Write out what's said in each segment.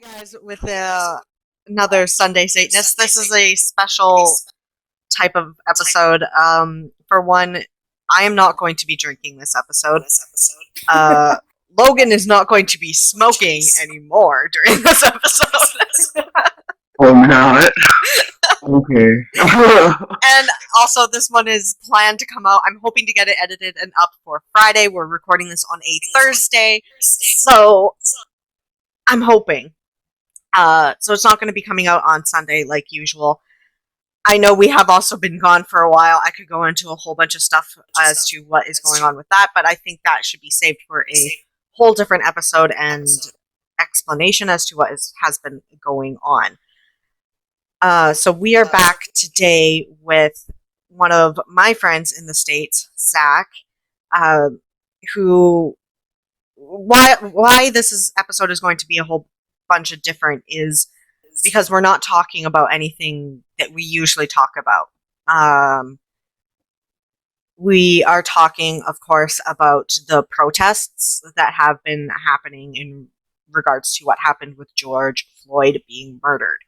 Guys, with another Sunday Satanist. This is a special type of episode. For one, I am not going to be drinking this episode. Uh, Logan is not going to be smoking anymore during this episode. Oh, not. Okay. And also, this one is planned to come out. I'm hoping to get it edited and up for Friday. We're recording this on a Thursday, so I'm hoping. So it's not going to be coming out on Sunday like usual. I know we have also been gone for a while. I could go into a whole bunch of stuff as to what is going on with that, but I think that should be saved for a whole different episode and explanation as to what has been going on. So we are back today with one of my friends in the States, Zach, who why this episode is going to be a whole bunch of different is because we're not talking about anything that we usually talk about. We are talking, of course, about the protests that have been happening in regards to what happened with George Floyd being murdered.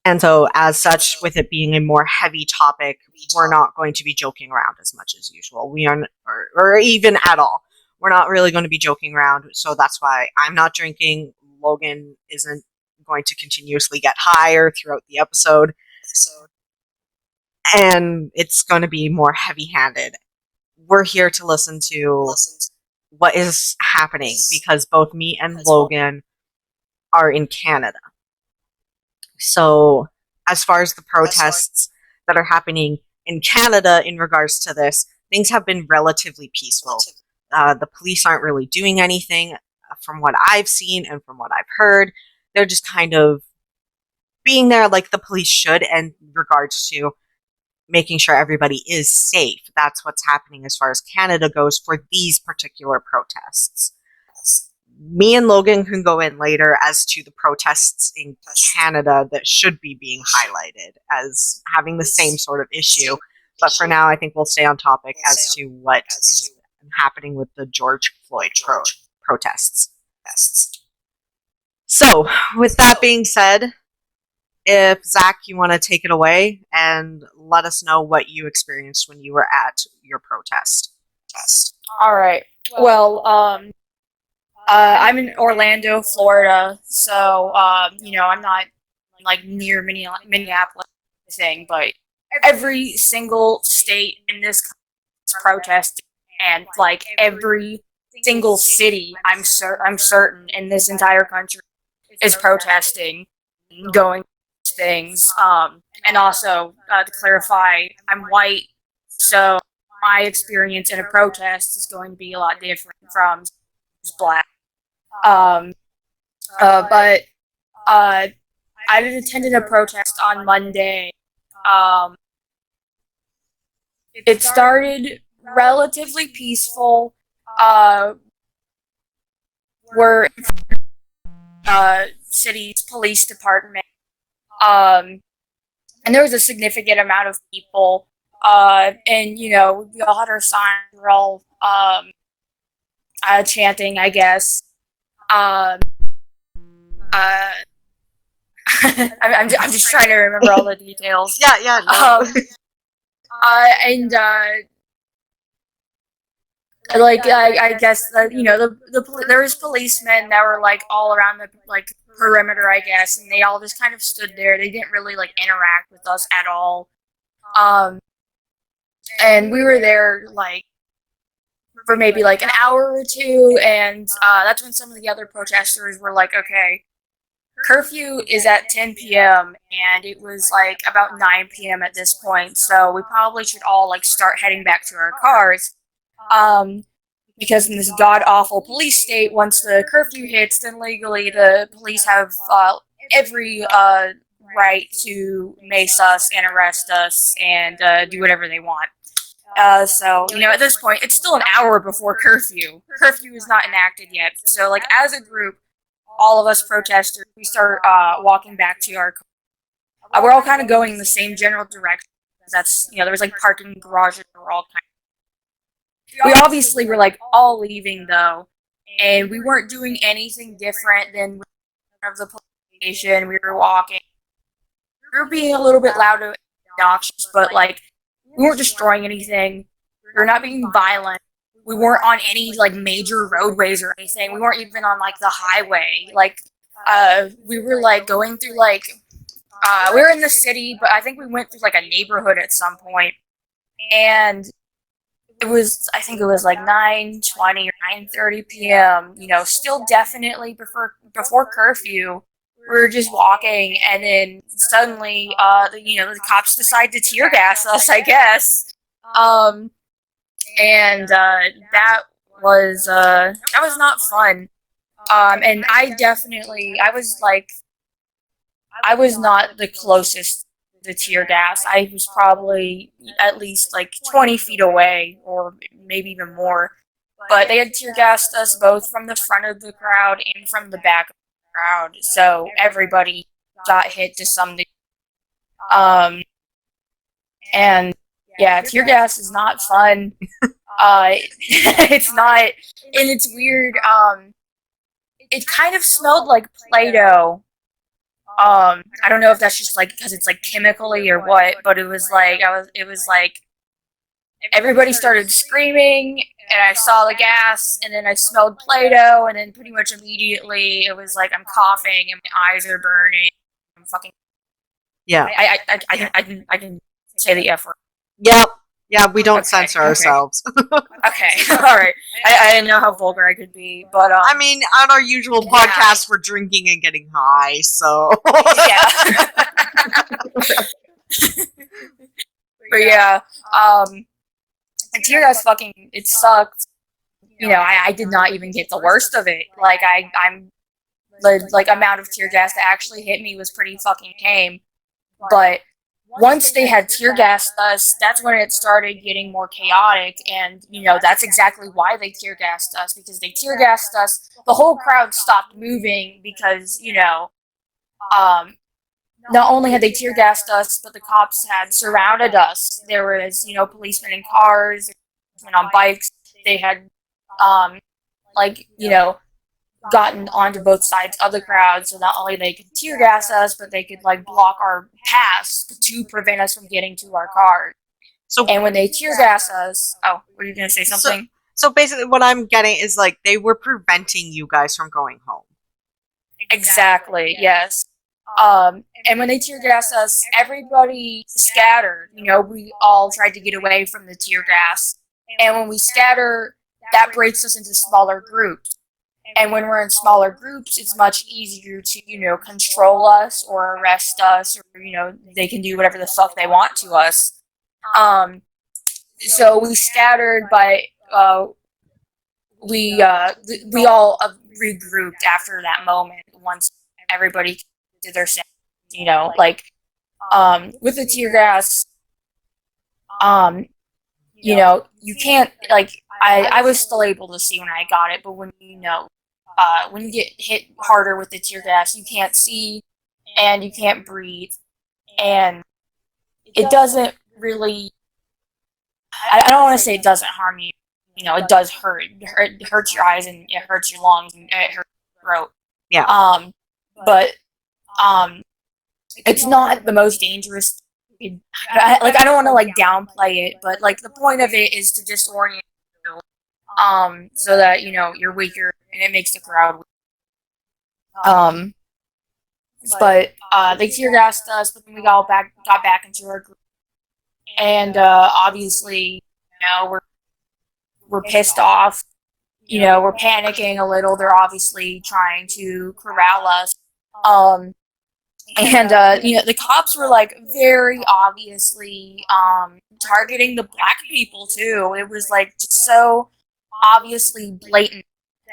And so, as such, with it being a more heavy topic, we're not going to be joking around as much as usual. We are, or even at all. We're not really going to be joking around, so that's why I'm not drinking. Logan isn't going to continuously get higher throughout the episode. And it's going to be more heavy-handed. We're here to listen to what is happening, because both me and Logan are in Canada. So, as far as the protests that are happening in Canada in regards to this, things have been relatively peaceful. The police aren't really doing anything from what I've seen and from what I've heard. They're just kind of being there like the police should in regards to making sure everybody is safe. That's what's happening as far as Canada goes for these particular protests. Me and Logan can go in later as to the protests in Canada that should be being highlighted as having the same sort of issue. But for now, I think we'll stay on topic as to what is happening with the George Floyd protests. So, with that being said, if Zach, you want to take it away and let us know what you experienced when you were at your protest. All right. Well, I'm in Orlando, Florida, so I'm not like near Minneapolis thing, but every single state in this country is protesting, and like every single city, I'm certain in this entire country is protesting, going things. And also to clarify, I'm white, so my experience in a protest is going to be a lot different from black. But I attended a protest on Monday. It started relatively peaceful. We're city's police department. And there was a significant amount of people. And we all had our signs. We're all chanting, I guess. I'm just trying to remember all the details. Yeah. No. And I guess there was policemen that were like all around the perimeter, I guess, and they all just kind of stood there. They didn't really interact with us at all. And we were there for maybe an hour or two, and that's when some of the other protesters were like, okay, curfew is at 10 p.m. and it was about 9 p.m. at this point, so we probably should all start heading back to our cars. Because in this god-awful police state, once the curfew hits, then legally the police have every right to mace us and arrest us and do whatever they want. So, at this point, it's still an hour before curfew. Curfew is not enacted yet. So, as a group, all of us protesters, we start walking back to our car. We're all kind of going in the same general direction. That's, there was parking garages. We're all we obviously were all leaving though, and we weren't doing anything different than of the police station. We were walking. We were being a little bit loud and obnoxious, but like we weren't destroying anything. We were not being violent. We weren't on any like major roadways or anything. We weren't even on like the highway. Like we were like going through like we were in the city, but I think we went through like a neighborhood at some point, and I think it was like 9:20 or 9:30 p.m. You know, still definitely before curfew. We were just walking, and then suddenly, the cops decide to tear gas us, I guess. And that was not fun. And I was not the closest to the tear gas. I was probably at least like 20 feet away, or maybe even more. But they had tear gassed us both from the front of the crowd and from the back of the crowd. So everybody got hit to some degree. And yeah, tear gas is not fun. It's not, and it's weird. It kind of smelled like Play-Doh. I don't know if that's just like because it's like chemically or what, but it was like everybody started screaming, and I saw the gas, and then I smelled Play-Doh, and then pretty much immediately it was like I'm coughing and my eyes are burning. I'm fucking. Yeah. I can say the F word. Yep. Yeah, we don't censor ourselves. Okay, all right. I didn't know how vulgar I could be, but I mean, on our usual podcast, we're drinking and getting high, so yeah. But yeah, and tear gas fucking it sucked. You know, I did not even get the worst of it. Like I'm the amount of tear gas that actually hit me was pretty fucking tame, but once they had tear gassed us, that's when it started getting more chaotic, and that's exactly why they tear gassed us, because they tear gassed us. The whole crowd stopped moving because not only had they tear gassed us, but the cops had surrounded us. There was policemen in cars, policemen on bikes. They had gotten onto both sides of the crowd, so not only they could tear gas us, but they could block our paths to prevent us from getting to our cars. And when they tear gas us, were you gonna say something? So basically, what I'm getting is they were preventing you guys from going home. Exactly. Yes. And when they tear gas us, everybody scattered. We all tried to get away from the tear gas, and when we scatter, that breaks us into smaller groups. And when we're in smaller groups, it's much easier to, control us or arrest us, or, they can do whatever the fuck they want to us. So we scattered, but we all regrouped after that moment once everybody did their thing. With the tear gas, you can't, I was still able to see when I got it, but when you get hit harder with the tear gas, you can't see and you can't breathe, and it doesn't really, I don't want to say it doesn't harm you, it does hurt. It hurts your eyes and it hurts your lungs and it hurts your throat. Yeah. But it's not the most dangerous. I don't want to downplay it, but the point of it is to disorient you, so that you're weaker and it makes the crowd weak. But they tear gassed us, but then we got back into our group, and obviously we're pissed off. We're panicking a little. They're obviously trying to corral us. And the cops were very obviously targeting the black people too. It was just so obviously blatant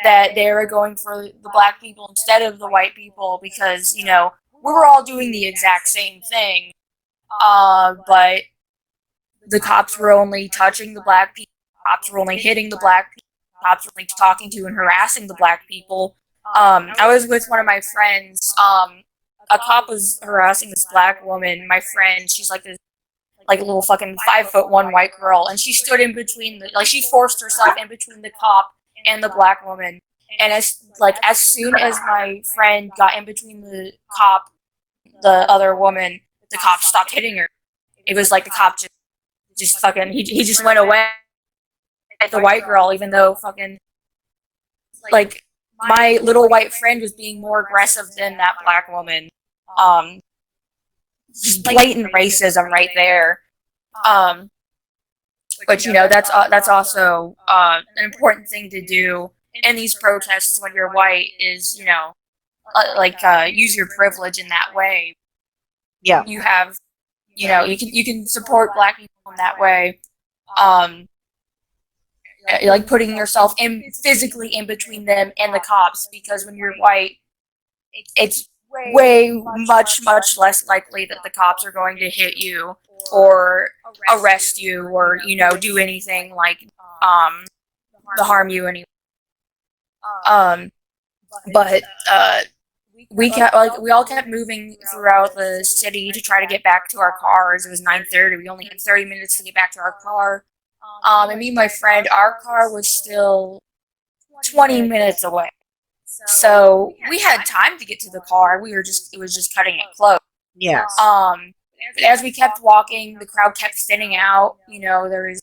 that they were going for the black people instead of the white people, because we were all doing the exact same thing. But the cops were only touching the black people. Cops were only hitting the black people. Cops were only talking to and harassing the black people. I was with one of my friends. A cop was harassing this black woman, my friend. She's this little fucking 5'1" white girl, and she stood in between she forced herself in between the cop and the black woman, And as soon as my friend got in between the other woman, the cop stopped hitting her. It was like the cop just fucking he just went away at the white girl, even though fucking like my little white friend was being more aggressive than that black woman. Just blatant racism right there. But that's also an important thing to do in these protests when you're white is use your privilege in that way. Yeah. You have you can support black people in that way. Like putting yourself physically in between them and the cops, because when you're white, it's way much less likely that the cops are going to hit you or arrest you or do anything like to harm you anyway. But we all kept moving throughout the city to try to get back to our cars. It was 9:30. We only had 30 minutes to get back to our car. And me and my friend, our car was still 20 minutes away. So we had time to get to the car. It was just cutting it close. Yes. But as we kept walking, the crowd kept thinning out. There was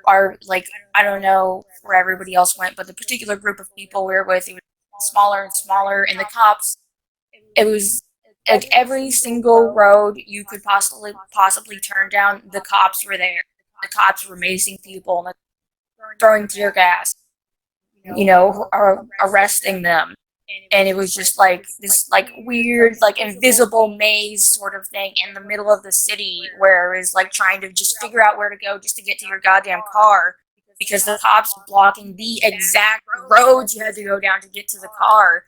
I don't know where everybody else went, but the particular group of people we were with, it was smaller and smaller, and the cops, it was like every single road you could possibly turn down, the cops were there. The cops were macing people and throwing tear gas, arresting them. And it was just like this weird invisible maze sort of thing in the middle of the city, where it was like trying to just figure out where to go just to get to your goddamn car, because the cops were blocking the exact roads you had to go down to get to the car.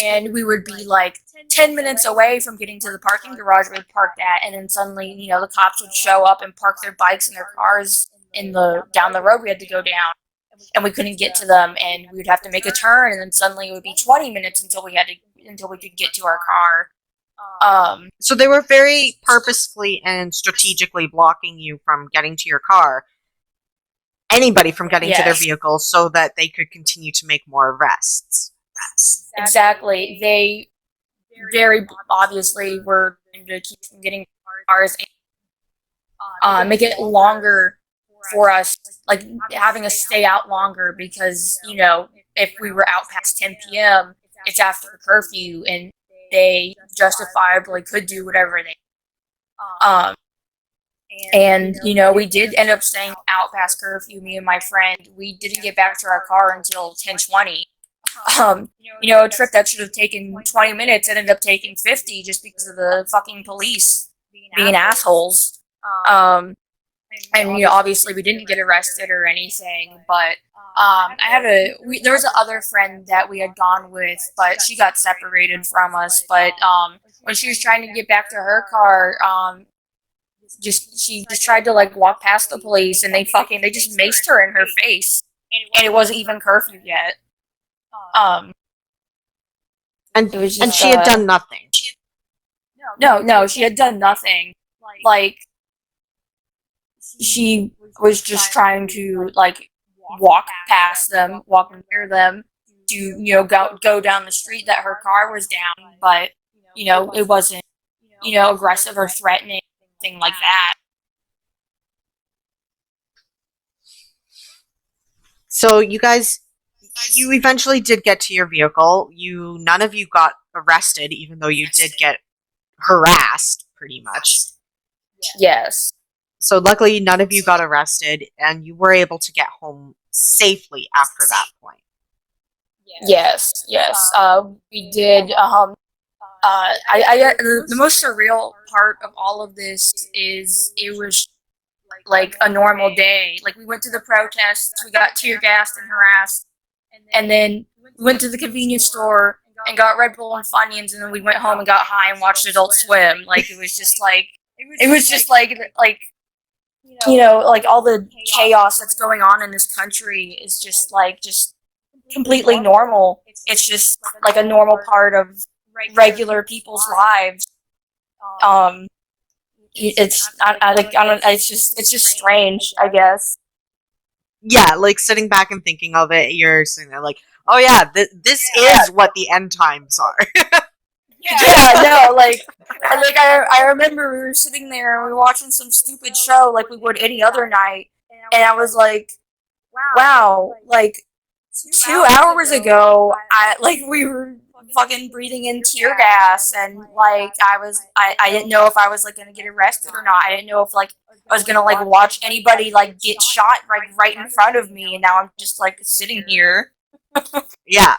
And we would be like 10 minutes away from getting to the parking garage we'd parked at, and then suddenly the cops would show up and park their bikes and their cars down the road we had to go down. And we couldn't get to them, and we would have to make a turn, and then suddenly it would be 20 minutes until we could get to our car. So they were very purposefully and strategically blocking you from getting to your car, anybody from getting to their vehicles, so that they could continue to make more arrests. Exactly. They very obviously were trying to keep from getting cars and make it longer for us, like having us stay out longer, because if we were out past 10 p.m. it's after curfew, and they justifiably could do whatever they and we did end up staying out past curfew. Me and my friend, we didn't get back to our car until 10:20. A trip that should have taken 20 minutes ended up taking 50 just because of the fucking police being assholes. And obviously we didn't get arrested or anything, but there was another friend that we had gone with, but she got separated from us. But when she was trying to get back to her car, she just tried to walk past the police, and they just maced her in her face, and it wasn't even curfew yet. And it was just, and she had done nothing. No, she had done nothing. She was just trying to walk past them, walk near them, to go down the street that her car was down, but it wasn't aggressive or threatening, anything like that. So you guys, you eventually did get to your vehicle. None of you got arrested, even though you did get harassed, pretty much. Yes. So luckily, none of you got arrested, and you were able to get home safely after that point. Yes. We did. The most surreal part of all of this is it was like a normal day. We went to the protests, we got tear gassed and harassed, and then we went to the convenience store and got Red Bull and Funyuns, and then we went home and got high and watched Adult Swim. It was just all the chaos that's going on in this country is just completely normal. It's just a normal part of regular people's lives. It's just strange, I guess. Yeah, sitting back and thinking of it, you're sitting there Oh yeah, this is what the end times are. Yeah, no, like I remember we were sitting there and we were watching some stupid show like we would any other night, and I was like, wow, like 2 hours ago, we were fucking breathing in tear gas, and like I didn't know if I was like gonna get arrested or not. I didn't know if like I was gonna like watch anybody like get shot right in front of me, and now I'm just like sitting here. Yeah,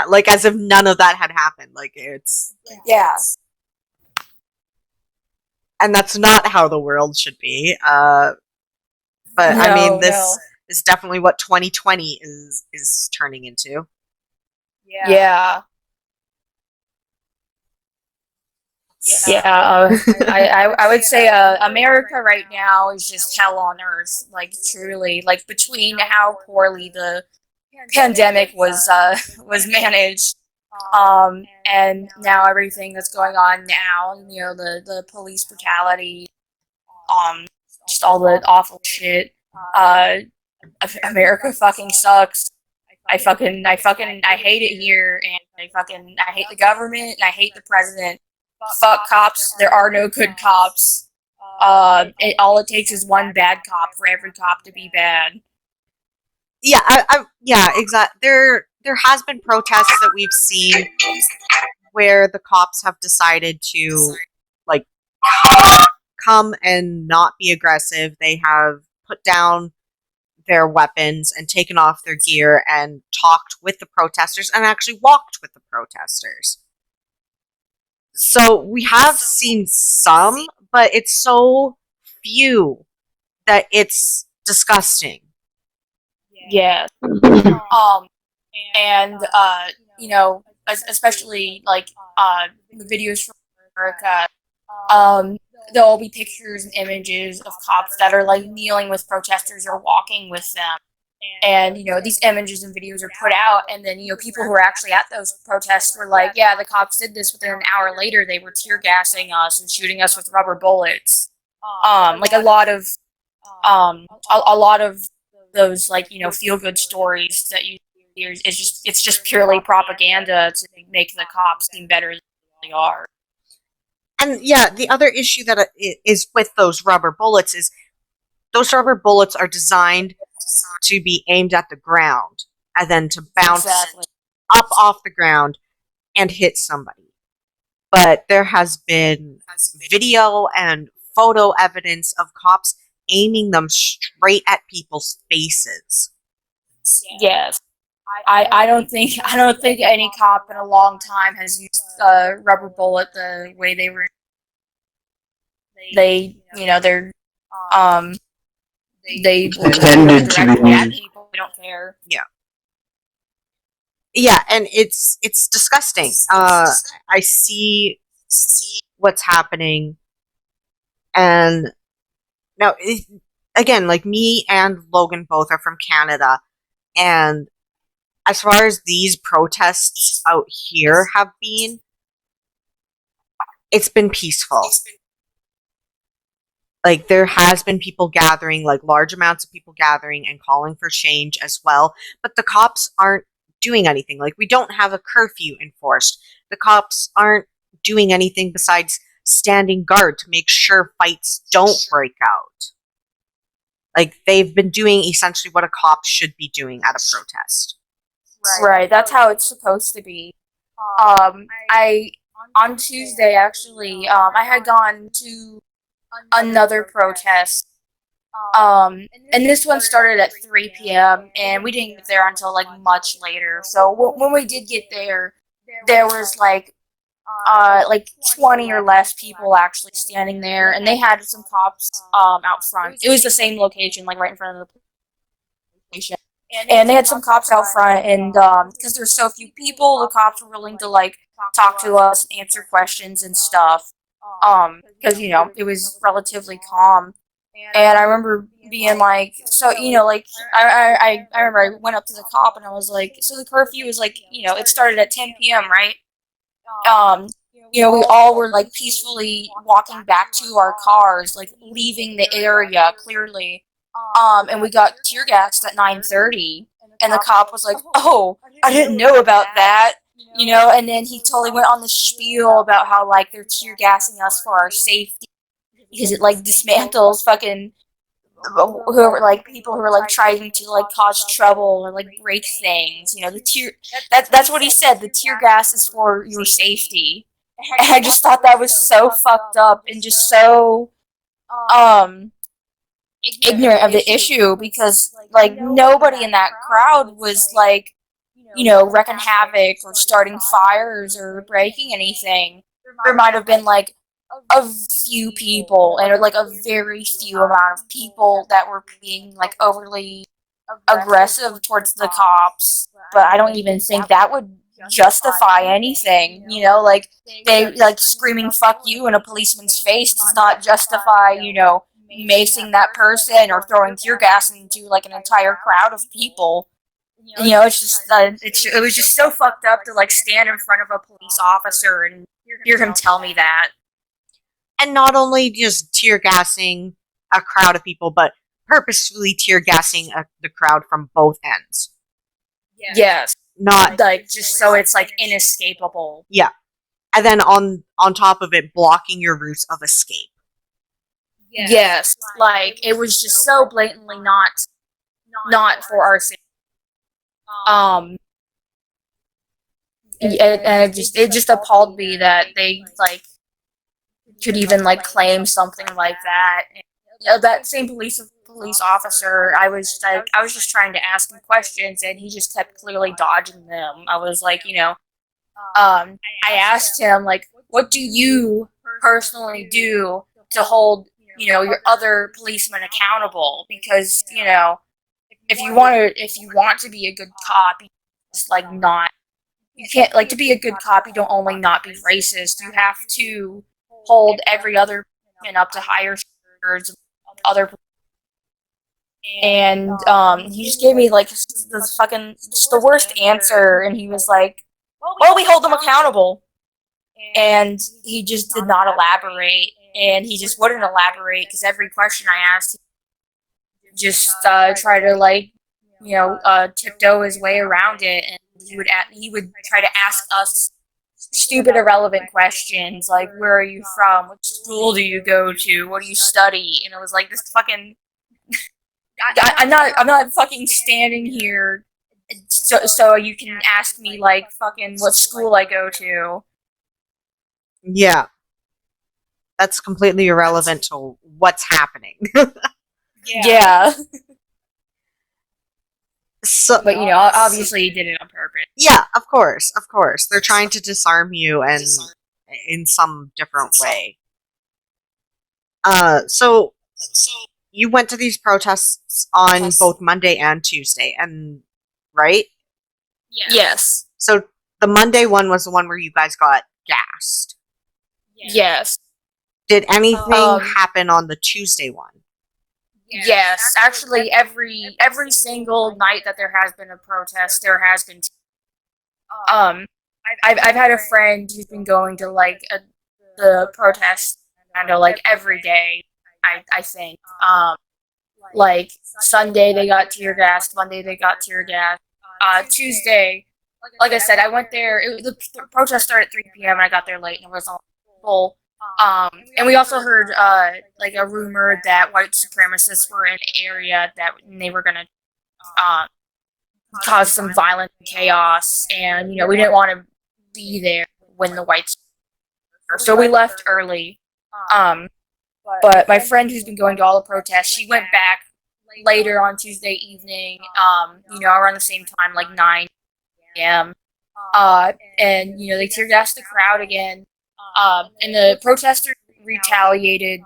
like as if none of that had happened. Like it's Yeah. and that's not how the world should be. But I mean, this is definitely what 2020 is turning into. Yeah. I would say America right now is just hell on earth. Like truly, like between how poorly the pandemic was managed, and now everything that's going on now. You know, the police brutality, just all the awful shit. America fucking sucks. I hate it here, and I hate the government, and I hate the president. Fuck cops. There are no good cops. All it takes is one bad cop for every cop to be bad. Yeah, exactly. There has been protests that we've seen where the cops have decided to like come and not be aggressive. They have put down their weapons and taken off their gear and talked with the protesters and actually walked with the protesters. So we have seen some, but it's so few that it's disgusting. Yeah. And you know, especially like the videos from America, there'll be pictures and images of cops that are like kneeling with protesters or walking with them. And, you know, these images and videos are put out, and then, you know, people who were actually at those protests were like, yeah, the cops did this, but then an hour later they were tear gassing us and shooting us with rubber bullets. Like a lot of those, like, you know, feel good stories that you hear it's just purely propaganda to make the cops seem better than they are. And yeah, the other issue that is with those rubber bullets is those rubber bullets are designed to be aimed at the ground and then to bounce up off the ground and hit somebody. But there has been video and photo evidence of cops aiming them straight at people's faces. Yes. I don't think any cop in a long time has used a rubber bullet the way they were. They, you know, they Intended to be at people. They don't care. Yeah, and it's disgusting. I see what's happening, and now again, like me and Logan both are from Canada, and as far as these protests out here have been, it's been peaceful. Like, there has been people gathering, like large amounts of people gathering and calling for change as well, but the cops aren't doing anything. Like, we don't have a curfew enforced. The cops aren't doing anything besides standing guard to make sure fights don't break out. Like, they've been doing essentially what a cop should be doing at a protest. Right, that's how it's supposed to be. On Tuesday, actually, I had gone to another protest. And this one started at 3 p.m. and we didn't get there until like much later. So when we did get there, there was like 20 or less people actually standing there, and they had some cops out front. It was the same location, like right in front of the station. And they had some cops out front, and because there's so few people, the cops were willing to like talk to us, answer questions and stuff. Because, you know, it was relatively calm. And I remember being like, so, you know, like, I remember I went up to the cop and I was like, so the curfew is like, you know, it started at 10 p.m., right? You know, we all were like peacefully walking back to our cars, like leaving the area clearly. And we got tear gassed at 9:30. And the cop was like, "Oh, I didn't know about that." And then he totally went on the spiel about how, like, they're tear gassing us for our safety because it, like, dismantles fucking whoever, like, people who are, like, trying to, like, cause trouble or, like, break things. The tear, that's what he said, the tear gas is for your safety. And I just thought that was so fucked up and just so, ignorant of the issue because, like, nobody in that crowd was, like, wrecking havoc or starting fires or breaking anything. There might have been, like, a few people and, like, a very few amount of people that were being, like, overly aggressive towards the cops, but I don't even think that would justify anything. Like, they, like, screaming "fuck you" in a policeman's face does not justify, macing that person or throwing tear gas into, like, an entire crowd of people. It's just it was just so fucked up to, like, stand in front of a police officer and hear him tell me that. And not only just tear gassing a crowd of people, but purposefully tear gassing the crowd from both ends. Yes. Not, like, just so it's, like, inescapable. yeah. And then on top of it, blocking your routes of escape. Yes. Like, it was just so blatantly not for our safety. And it just appalled me that they, like, could even, like, claim something like that. And, that same police officer, I was just trying to ask him questions, and he just kept clearly dodging them. I was like, I asked him, like, what do you personally do to hold, your other policemen accountable? Because, if you want to be a good cop, you just, like, not. You can't, like, to be a good cop, you don't only not be racist. You have to hold every other man up to higher standards of other. And he just gave me, like, this fucking just the worst answer, and he was like, "Well, we hold them accountable," and he just did not elaborate, and he just wouldn't elaborate because every question I asked, he just try to, like, tiptoe his way around it, and he would try to ask us stupid, irrelevant questions like, "Where are you from? What school do you go to? What do you study?" And it was like, this fucking. I'm not fucking standing here so you can ask me, like, fucking what school I go to. Yeah. That's completely irrelevant to what's happening. Yeah. So, but, obviously he did it on purpose. Yeah, of course. They're trying to disarm you and in some different way. So you went to these protests on both Monday and Tuesday, and right? Yes. So the Monday one was the one where you guys got gassed. Yes. Did anything happen on the Tuesday one? Yes. Actually, every single night that there has been a protest, there has been. I've had a friend who's been going to, like, the protest, like, every day. I think. Like, Sunday they got tear gassed, Monday they got tear gassed. Tuesday, like I said, I went there. The protest started at 3 p.m. and I got there late, and it was all full. And we also heard, like, a rumor that white supremacists were in the area that they were gonna, cause some violent chaos, and, we didn't want to be there when the whites were, so we left early. But my friend who's been going to all the protests, she went back later on Tuesday evening, around the same time, like 9 p.m. And, they tear gassed the crowd again. And the protesters retaliated.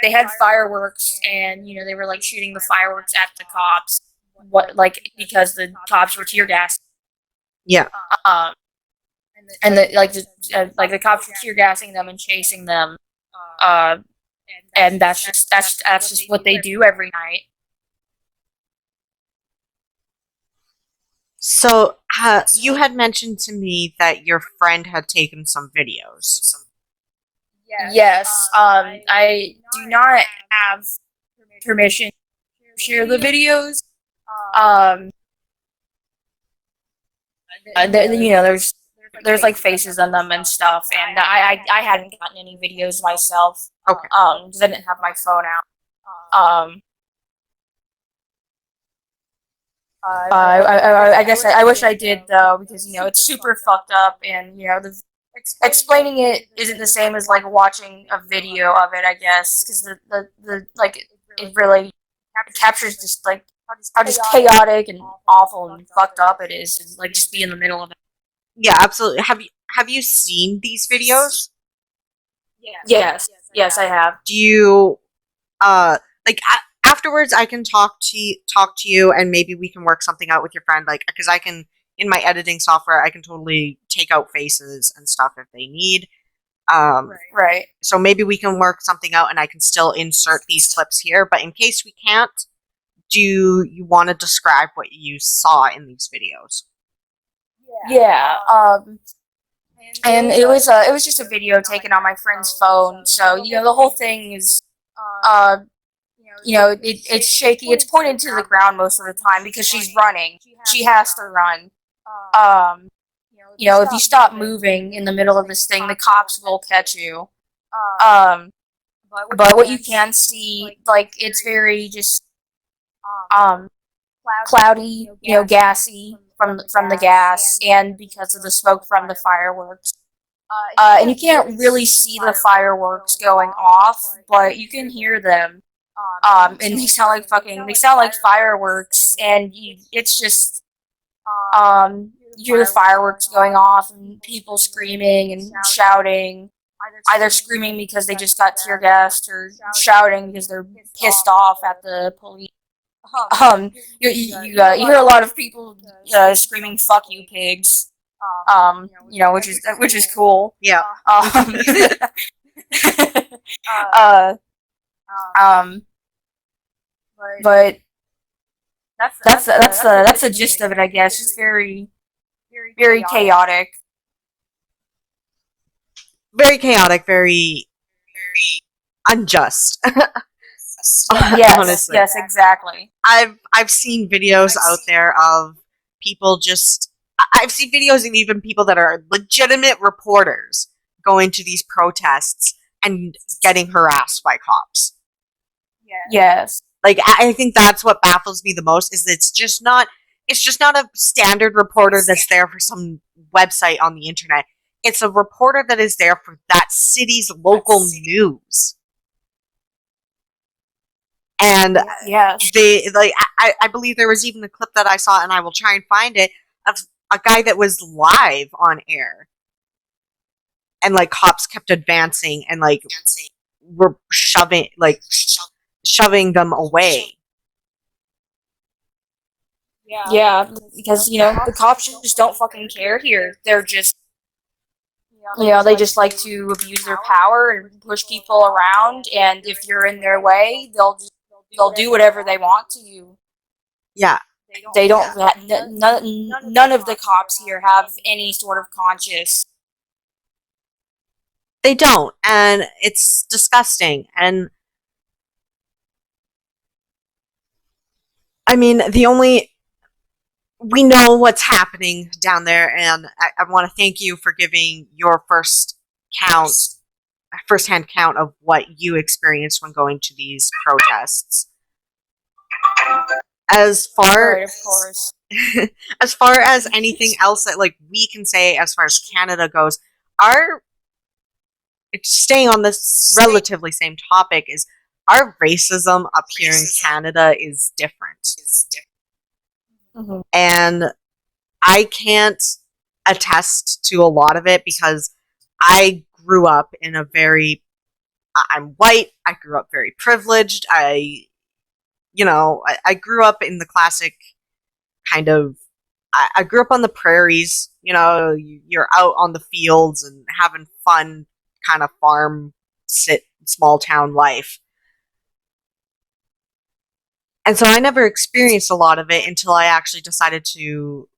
They had fireworks, and, they were, like, shooting the fireworks at the cops. Because the cops were tear gassed. Yeah. And the cops were tear gassing them and chasing them. And that's just what they do every night. So, you had mentioned to me that your friend had taken some videos. Yes. I do not have permission to share the videos. There's like faces on them and stuff, and I hadn't gotten any videos myself. Okay. Because I didn't have my phone out. I guess I wish I did though, because it's super fucked up, and the explaining it isn't the same as like watching a video of it. I guess because the like it really captures just like how just chaotic and awful and fucked up it is, like just be in the middle of it. Yeah, absolutely. Have you seen these videos? Yes, I have. Do you like afterwards I can talk to you and maybe we can work something out with your friend, like because I can, in my editing software, I can totally take out faces and stuff if they need. Right. So maybe we can work something out and I can still insert these clips here, but in case we can't, do you want to describe what you saw in these videos? Yeah. And it was just a video taken on my friend's phone. So the whole thing is it's shaky. It's pointed to the ground most of the time because she's running. She has to run. If you stop moving in the middle of this thing, the cops will catch you. But what you can see, like, it's very just cloudy, gassy from the gas, and because of the smoke from the fireworks. And you can't really see the fireworks going off, but you can hear them. And they sound like fireworks, and it's just, you hear the fireworks going off and people screaming and shouting, either screaming because they just got tear gassed or shouting because they're pissed off at the police. You hear a lot of people screaming "fuck you, pigs," which is cool. Yeah. But that's the gist of it, I guess. It's very chaotic. Very chaotic, very unjust. Yes, honestly. yes, exactly. I've seen videos out there of people just. I've seen videos of even people that are legitimate reporters going to these protests and getting harassed by cops. Yes. Like, I think that's what baffles me the most, is it's just not a standard reporter that's there for some website on the internet. It's a reporter that is there for that city's local news. And yes, they, like, I believe there was even a clip that I saw, and I will try and find it, of a guy that was live on air. And, like, cops kept advancing and, like, were shoving them away. Yeah, because the cops just don't fucking care here. They're just they just like to abuse their power and push people around, and if you're in their way, they'll do whatever they want to you. Yeah. They don't. None of the cops here have any sort of conscience. They don't, and it's disgusting. And I mean, we know what's happening down there, and I want to thank you for giving your first-hand count of what you experienced when going to these protests. As far, Right, of course. as far as anything else that, like, we can say as far as Canada goes, staying on this relatively same topic, is our racism up here in Canada is different. Mm-hmm. And I can't attest to a lot of it because I grew up in I'm white, I grew up very privileged, I grew up in the classic kind of, I grew up on the prairies, you're out on the fields and having fun kind of small town life. And so I never experienced a lot of it until I actually decided to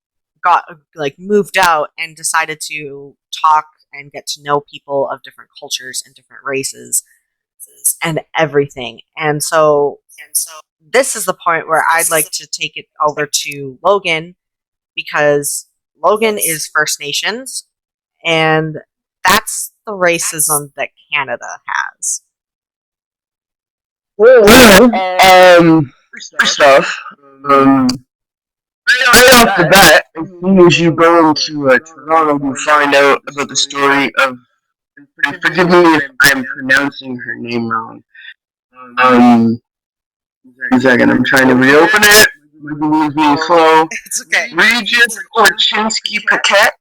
moved out and decided to talk and get to know people of different cultures and different races and everything. And so this is the point where I'd like to take it over to Logan, because Logan is First Nations, and that's the racism that Canada has. First off, right off the bat, as soon as you go into Toronto, you find out about the story of, and forgive me if I'm pronouncing her name wrong. One second, I'm trying to reopen it. My Google's being slow. It's okay. Regis Korchinski Paquette.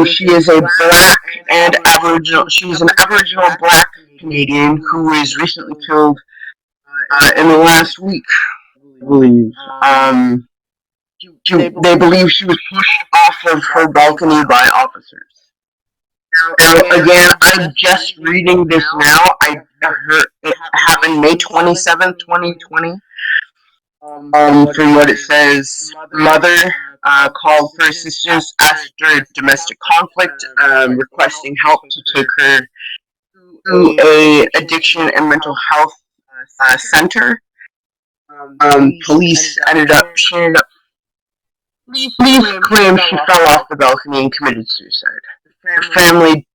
She is a black and Aboriginal. She's an Aboriginal black Canadian who was recently killed in the last week, I believe. They believe she was pushed off of her balcony by officers. Now, again, I'm just reading this now. I heard it happened May 27th, 2020. From what it says, mother called for assistance after domestic conflict, requesting help to take her to a addiction and mental health center. Police police claimed she fell off the balcony and committed suicide. The family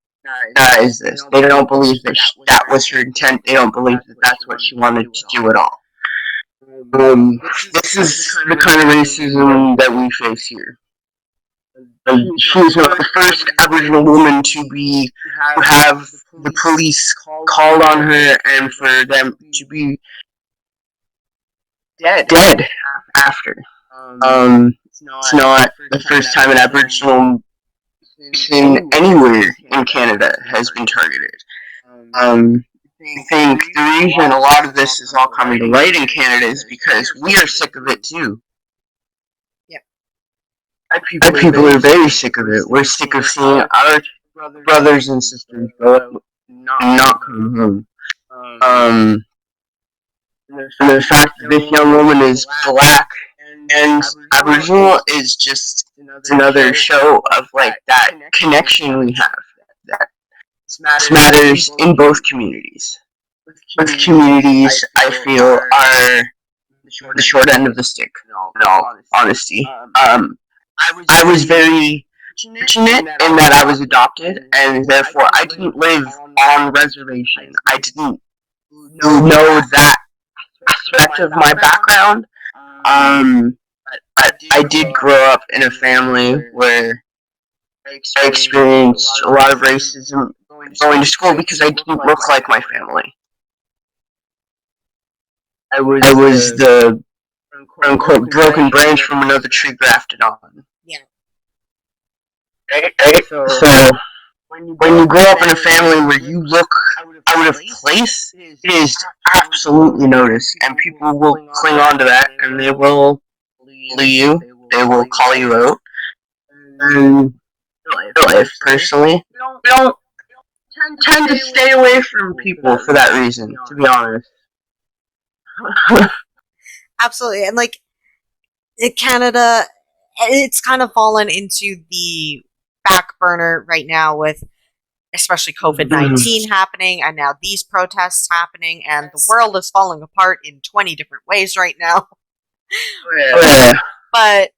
denies this. They don't believe that that was her intent. They don't believe that that's what she wanted to do at all. This is the kind of racism that we face here. She was not the first Aboriginal woman to have the police called on her and for them to be dead after. It's not the first time an Aboriginal person anywhere in Canada has been targeted. I think the reason a lot of this is all coming to light in Canada is because we are sick of it too. Yeah. Our people are very sick of it. We're sick of seeing our brothers and sisters go out and not come home. And the fact that this young woman is black and Aboriginal is just another show of like that connection we have. That matters in both communities. Both communities, I feel, are the short end of the stick. In all honesty, I was very fortunate in that I was adopted, and therefore I didn't live on reservation. I didn't know that aspect of my background. But I did grow up in a family where I experienced a lot of racism going to school because I didn't look like my family. I was the quote-unquote broken branch from another tree grafted on. Yeah. Right? So when you grow up in a family where you look out of place, it is absolutely noticed, and people will cling on to that, and they will bully you, they will call you out. And real life, personally, we don't tend to stay away from people for that reason, to be honest. Absolutely. And like in Canada, it's kind of fallen into the back burner right now with especially COVID-19 happening and now these protests happening, and the world is falling apart in 20 different ways right now. But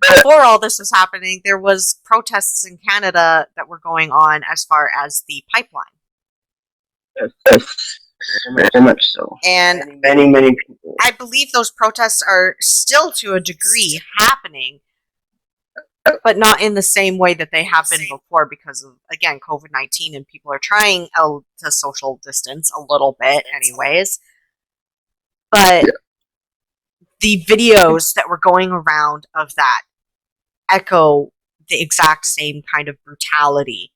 before all this was happening, there was protests in Canada that were going on as far as the pipeline. Yes, very much so. And many people. I believe those protests are still to a degree happening, but not in the same way that they have been before because of, again, COVID-19, and people are trying to social distance a little bit anyways. But the videos that were going around of that echo the exact same kind of brutality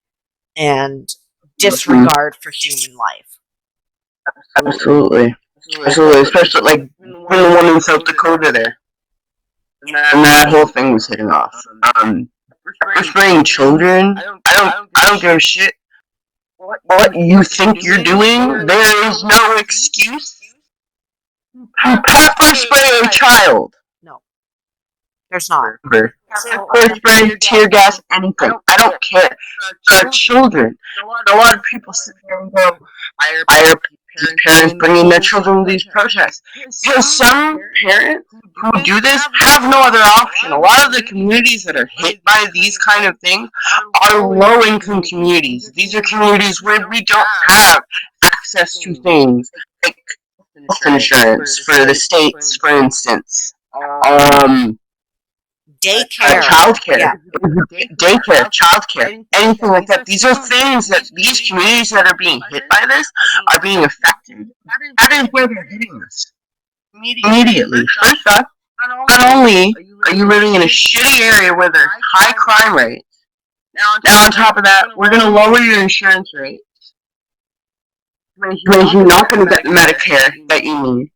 and disregard for human life. Absolutely. Especially like the one in South Dakota there. And that whole thing was hitting off. For spraying children, I don't give a shit what you think you're doing. There is no excuse to pepper spray a child. No, there's not. Pepper spray, tear gas, anything. I don't care. For children. A lot of people sit there and go, why are parents bringing their children to these protests. Because some parents who do this have no other option. A lot of the communities that are hit by these kind of things are low-income communities. These are communities where we don't have access to things like health insurance for the states, for instance. Daycare. Childcare. Yeah. Daycare, childcare, anything like that. These are things that these communities that are being hit by this are being affected. That is where they're hitting us. Immediately. First off, not only are you living in a shitty area where there's high crime rates, now on top of that, we're going to lower your insurance rate. Means you're not going to get the Medicare that you need.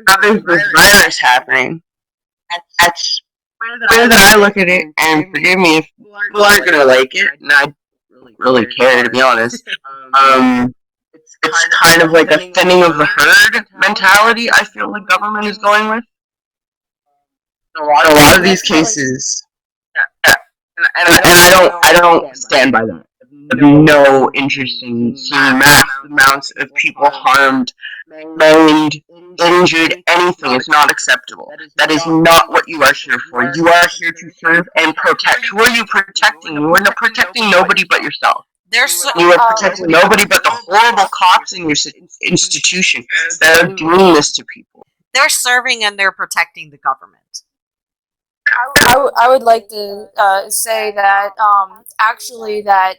Now there's this virus happening. That's the way that I look at it, and forgive me if people aren't going to like it, and I don't really care, to be honest. It's kind of like a thinning of the herd mentality I feel the government is going with. In a lot of these cases, and I don't stand by that. I have no interest in seeing mass amounts of people harmed, maimed, injured, anything is not acceptable. That is not what you are here for. You are here to serve and protect. Who are you protecting? You are not protecting nobody but yourself. You are protecting nobody but the horrible cops in your institution that are doing this to people. They're serving and they're protecting the government. I would like to say that actually that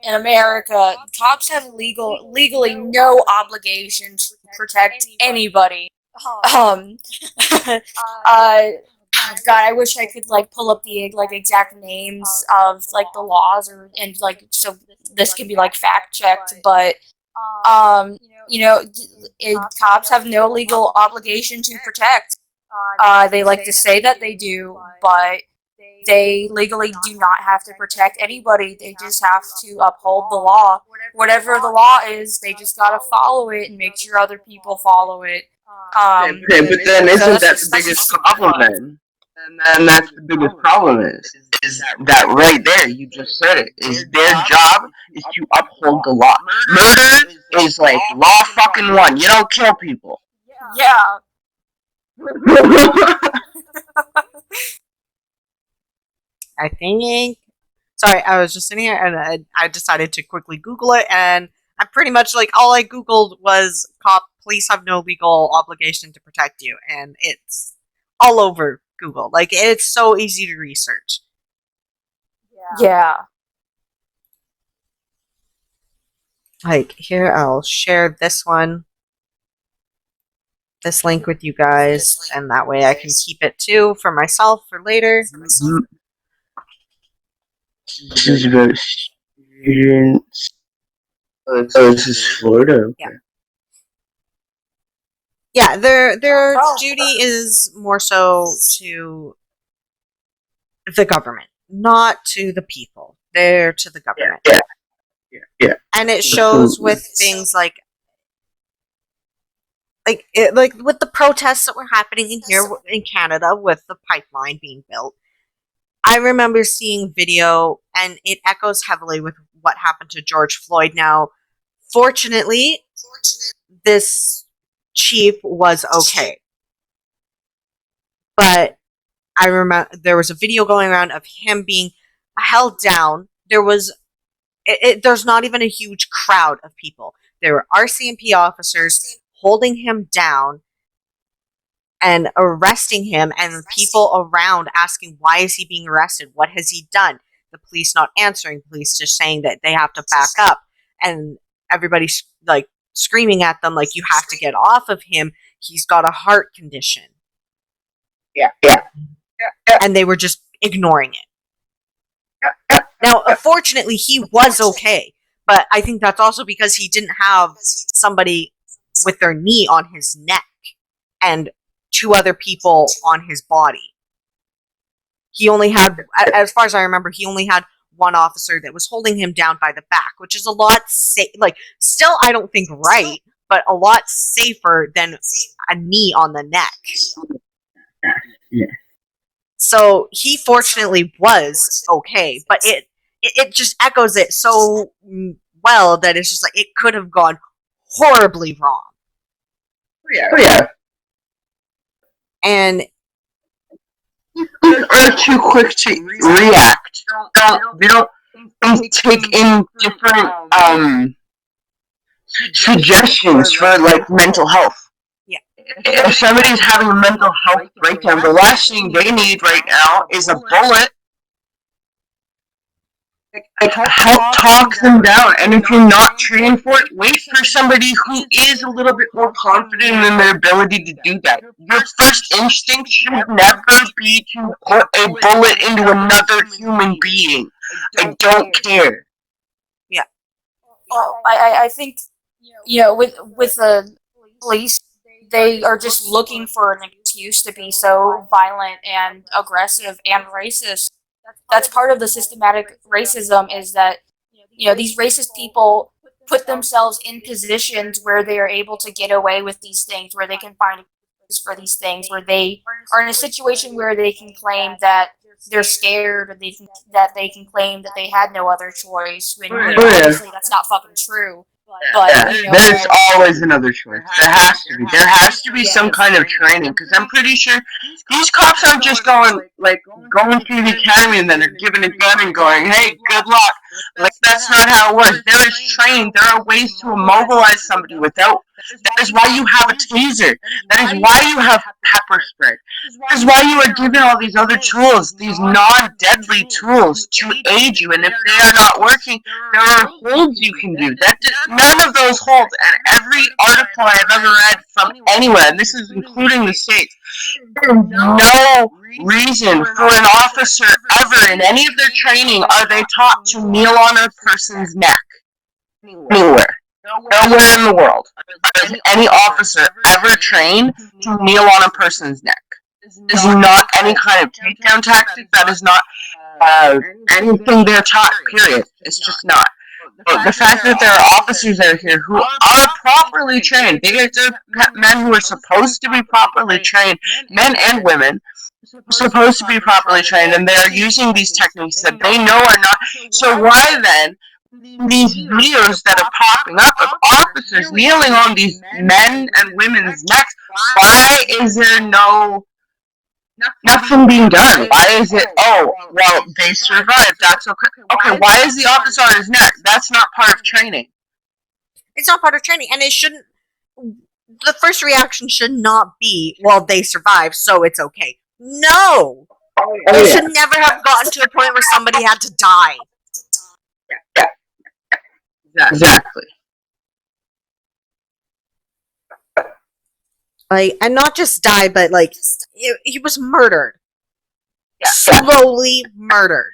in America, cops have legally no obligation to protect anybody. God, I wish I could like pull up the like exact names of like the laws and like so this can be like fact checked, but cops have no legal obligation to protect. They like to say that they do, but they legally do not have to protect anybody. They just have to uphold the law. Whatever the law is, they just gotta follow it and make sure other people follow it. Okay, but then isn't that the biggest problem then? And that's the biggest problem is that right there, you just said it, is their job is to uphold the law. Murder is like law fucking one. You don't kill people. Yeah. I think. Sorry, I was just sitting here and I decided to quickly Google it, and I'm pretty much like all I Googled was police have no legal obligation to protect you, and it's all over Google. Like, it's so easy to research. Yeah. Like, here, I'll share this link with you guys, and that way I can keep it too for myself for later. This is about students. Oh, this is Florida. Okay. Yeah, their duty is more so to the government, not to the people. They're to the government. Yeah. And it shows with things like with the protests that were happening in here in Canada with the pipeline being built. I remember seeing video, and it echoes heavily with what happened to George Floyd. Now, fortunately, this chief was okay. But I remember there was a video going around of him being held down. There's not even a huge crowd of people. There were RCMP officers holding him down and arresting him, and people around asking, why is he being arrested? What has he done? The police not answering, police just saying that they have to back up, and everybody's like screaming at them like, you have to get off of him. He's got a heart condition. Yeah. And they were just ignoring it. Now, unfortunately, he was okay, but I think that's also because he didn't have somebody with their knee on his neck and two other people on his body. He only had, as far as I remember, he only had one officer that was holding him down by the back, which is a lot still I don't think right, but a lot safer than a knee on the neck. Yeah. So he fortunately was okay, but it just echoes it so well that it's just like it could have gone horribly wrong. Yeah. And are too quick to react. They don't take in different suggestions for like mental health. Yeah. If somebody's having a mental health breakdown, the last thing they need right now is a bullet. Help talk them down, and if you're not trained for it, wait for somebody who is a little bit more confident in their ability to do that. Your first instinct should never be to put a bullet into another human being. I don't care. Yeah. Well, I think, with the police, they are just looking for an excuse to be so violent and aggressive and racist. That's part of the systematic racism, is that these racist people put themselves in positions where they are able to get away with these things, where they can find excuses for these things, where they are in a situation where they can claim that they're scared, or that they can claim that they had no other choice, when obviously that's not fucking true. But there's always another choice. There has to be. There has to be some kind of training, because I'm pretty sure these cops aren't just going through the academy and then they're given a gun and going, "Hey, good luck." Like, that's not how it works. There is training. There are ways to immobilize somebody without. That is why you have a taser. That is why you have pepper spray. That is why you are given all these other tools, these non-deadly tools to aid you. And if they are not working, there are holds you can do. None of those holds, and every article I've ever read from anywhere, and this is including the States, there is no reason for an officer ever in any of their training are they taught to kneel on a person's neck. Anywhere. Nowhere in the world does any officer ever train to kneel on a person's neck. This is not any kind of takedown tactic. That is not anything they're taught, period. It's just not. But the fact that there are officers out here who are properly trained, they are men who are supposed to be properly trained, men and women, supposed to be properly trained, and they're using these techniques that they know are not. So why then, these videos that are popping up of officers kneeling on these men and women's necks, why is there nothing being done? Why is it, oh, well, they survived, that's okay. Okay, why is the officer on his neck? That's not part of training. It's not part of training, and it shouldn't. The first reaction should not be, well, they survived, so it's okay. No! It should never have gotten to a point where somebody had to die. Yeah. Exactly. Like, and not just die, but like, he was murdered. Yeah. Slowly murdered.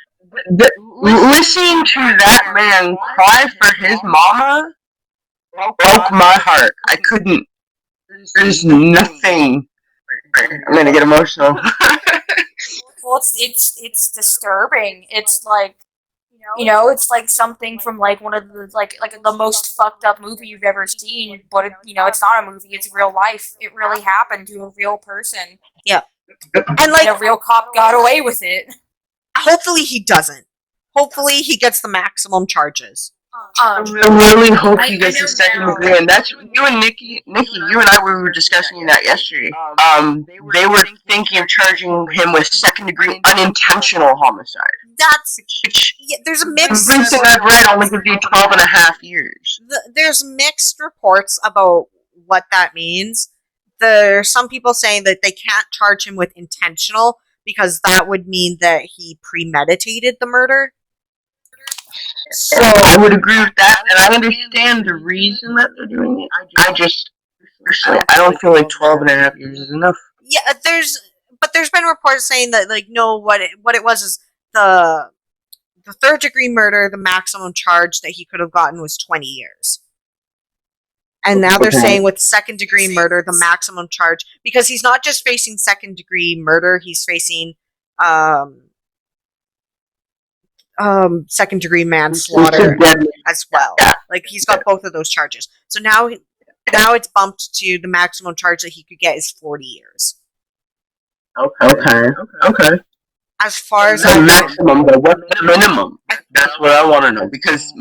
Listening to that man cry for his mama broke my heart. I couldn't. There's nothing. I'm gonna get emotional. Well, it's disturbing. It's like, it's like something from like one of the like the most fucked up movie you've ever seen. But it's not a movie. It's real life. It really happened to a real person. Yeah, and like a real cop got away with it. Hopefully he doesn't. Hopefully he gets the maximum charges. I really hope he gets a second degree, and that's you and Nikki, you and I were discussing that yesterday. They were thinking of charging him with second degree unintentional homicide. That's there's a mix. Everything I've read only gives you 12 and a half years. There's mixed reports about what that means. There's some people saying that they can't charge him with intentional because that would mean that he premeditated the murder. So I would agree with that, and I understand the reason that they're doing it. I just, personally, I don't feel like 12 and a half years is enough. Yeah, there's been reports saying that, like, no, what it was is the third degree murder, the maximum charge that he could have gotten was 20 years. And now they're saying with second degree murder, the maximum charge, because he's not just facing second degree murder, he's facing second degree manslaughter as well. Like, he's got both of those charges. So now it's bumped to the maximum charge that he could get is 40 years. Okay. As far as the maximum, but what's the minimum? That's what I want to know, because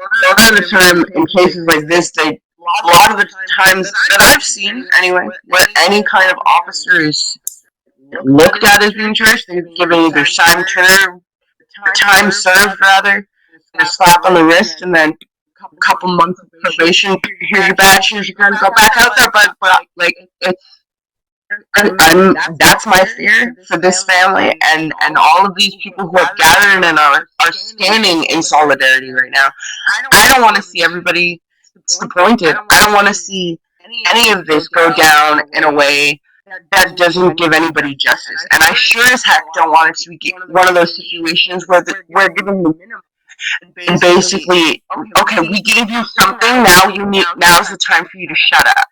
a lot of the time in cases like this, a lot of the times that I've seen anyway, where any kind of officer is looked at as being charged, they're given either time served rather, a slap on the wrist, and then a couple months of probation. Here's your badge. Here's your gun. Go back out there, but like it's. That's my fear for this family and all of these people who have gathered and are standing in solidarity right now. I don't want to see everybody disappointed. I don't want to see any of this go down in a way that doesn't give anybody justice. And I sure as heck don't want it to be one of those situations where we're giving the minimum. And basically, okay, we gave you something. Now's the time for you to shut up.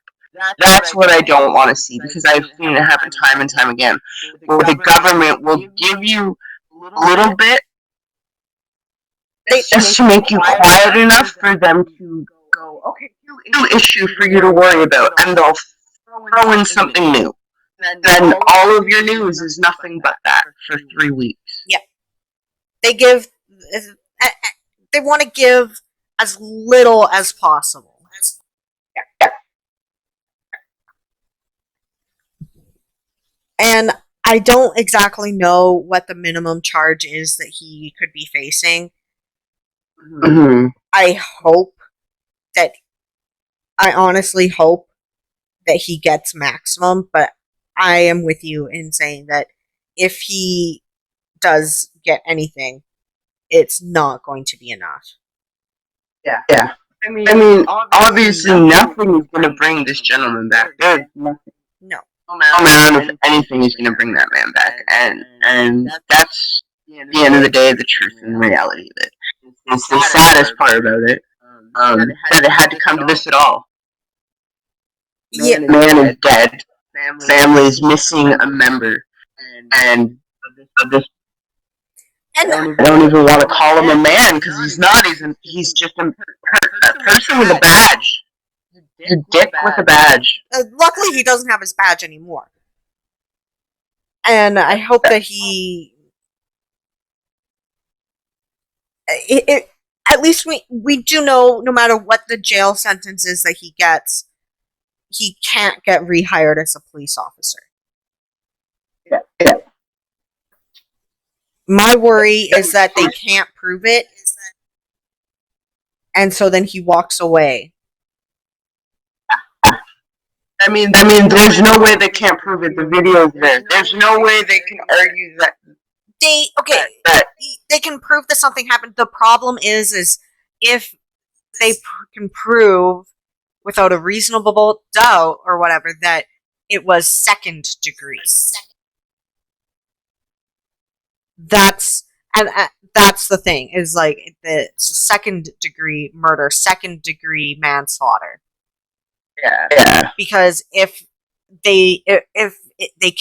That's what I don't want to see, because I've seen it happen time and time again, where the government will give you a little bit just to make you quiet enough for them to go, okay, new issue for you to worry about, and they'll throw in something new. Then all of your news is nothing but that for 3 weeks. Yeah. They want to give as little as possible. Yeah. And I don't exactly know what the minimum charge is that he could be facing. Mm-hmm. I honestly hope that he gets maximum, but I am with you in saying that if he does get anything, it's not going to be enough. Yeah. I mean, obviously nothing is going to bring this gentleman back. There's nothing. No. No amount of anything is going to bring that man back, and that's the end of the day, the truth and reality of it. It's the saddest part about it, that it had to come to this at all. Yeah. Man is dead. Family is missing a member, and I don't even want to call him a man, because he's not. He's just a person with a badge. A dick with a badge. Luckily, he doesn't have his badge anymore. And I hope that he... at least we do know, no matter what the jail sentence is that he gets, he can't get rehired as a police officer. Yeah. My worry is that they can't prove it, and so then he walks away. I mean, there's no way they can't prove it. The video's there. There's no way they can argue that. They can prove that something happened. The problem is if they can prove without a reasonable doubt or whatever that it was second degree. That's the thing, is like the second degree murder, second degree manslaughter. Yeah. Because if they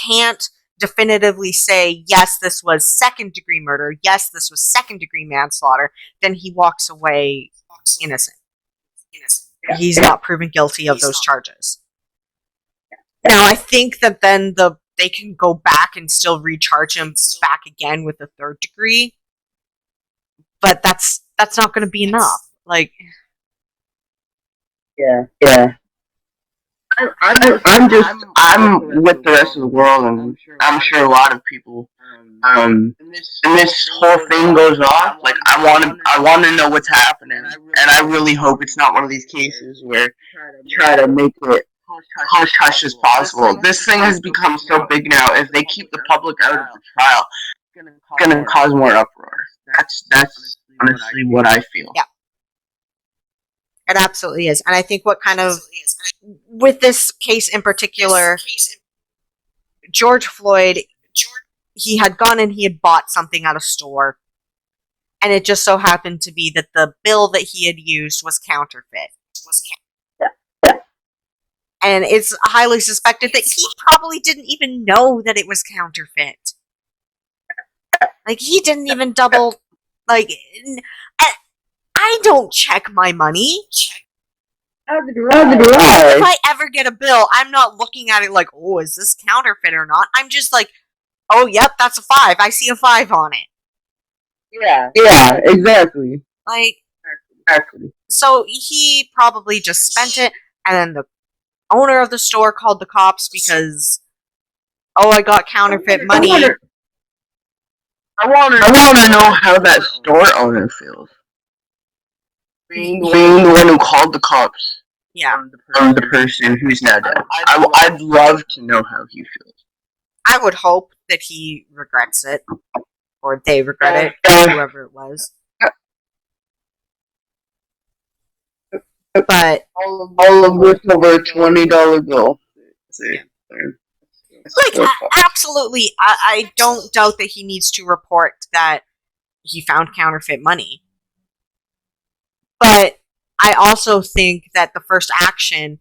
can't definitively say, yes, this was second degree murder, yes, this was second degree manslaughter, then he walks away innocent. He's not proven guilty of those charges. Now, I think that then they can go back and still recharge him back again with a third degree, but that's not going to be enough. Like, yeah. I'm with the rest of the world, and I'm sure a lot of people. And this whole thing goes off, like I want to know what's happening, and I really hope it's not one of these cases where try to make it hush hush as possible. This thing has become so big now. If they keep the public out of the trial, it's gonna cause more uproar. That's honestly what I feel. Yeah. It absolutely is. And I think with this case in particular, George Floyd, he had gone and he had bought something at a store, and it just so happened to be that the bill that he had used was counterfeit. Yeah. And it's highly suspected that he probably didn't even know that it was counterfeit. Like, he didn't even double, like... I don't check my money. If I ever get a bill, I'm not looking at it like, oh, is this counterfeit or not? I'm just like, oh, yep, that's a 5. I see a 5 on it. Yeah, exactly. Like, Exactly. So he probably just spent it, and then the owner of the store called the cops because, oh, I got counterfeit money. I want to know how that store owner feels. Being the one who called the cops. Yeah. On the person who's now dead. I'd love to know how he feels. I would hope that he regrets it, or they regret it, whoever it was. But all of this over a $20 bill. Yeah. Like, absolutely, I don't doubt that he needs to report that he found counterfeit money. But I also think that the first action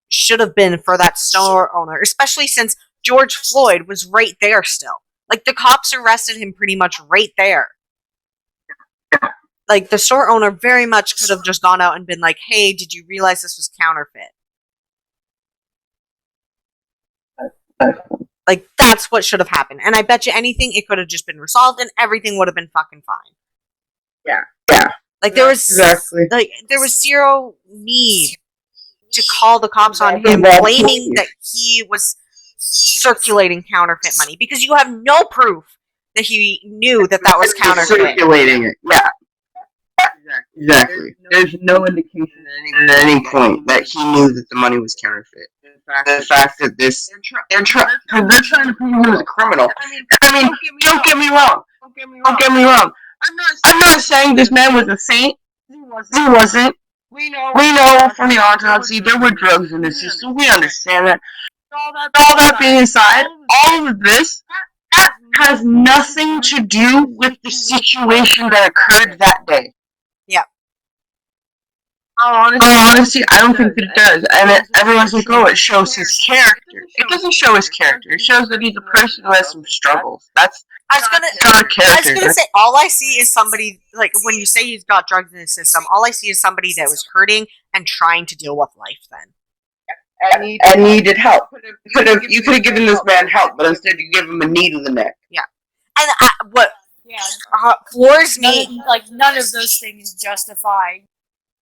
should have been for that store owner, especially since George Floyd was right there still. Like, the cops arrested him pretty much right there. Like, the store owner very much could have just gone out and been like, hey, did you realize this was counterfeit? Like, that's what should have happened. And I bet you anything, it could have just been resolved and everything would have been fucking fine. Yeah. Like, there was there was zero need to call the cops on him, claiming that he was circulating counterfeit money, because you have no proof that he knew that that was counterfeit. Circulating it, yeah. Exactly. There's no indication at any point that he knew that the money was counterfeit. The fact that they're trying to prove him as a criminal. I mean, don't get me wrong. I'm not saying this man was a saint. He wasn't. We know from the autopsy there were drugs in the system. We understand that. All that being aside, all of this has nothing to do with the situation that occurred that day. Yeah. Honestly, I don't think that it does. And everyone's like, oh, it shows his character. It doesn't show his character. It shows that he's a person who has some struggles. That's not a character. I was gonna say, all I see is somebody, like, when you say he's got drugs in his system, all I see is somebody that was hurting and trying to deal with life then. And needed help. You could have given this man help, but instead you give him a knee to the neck. Yeah. And what floors me... none of those things justify...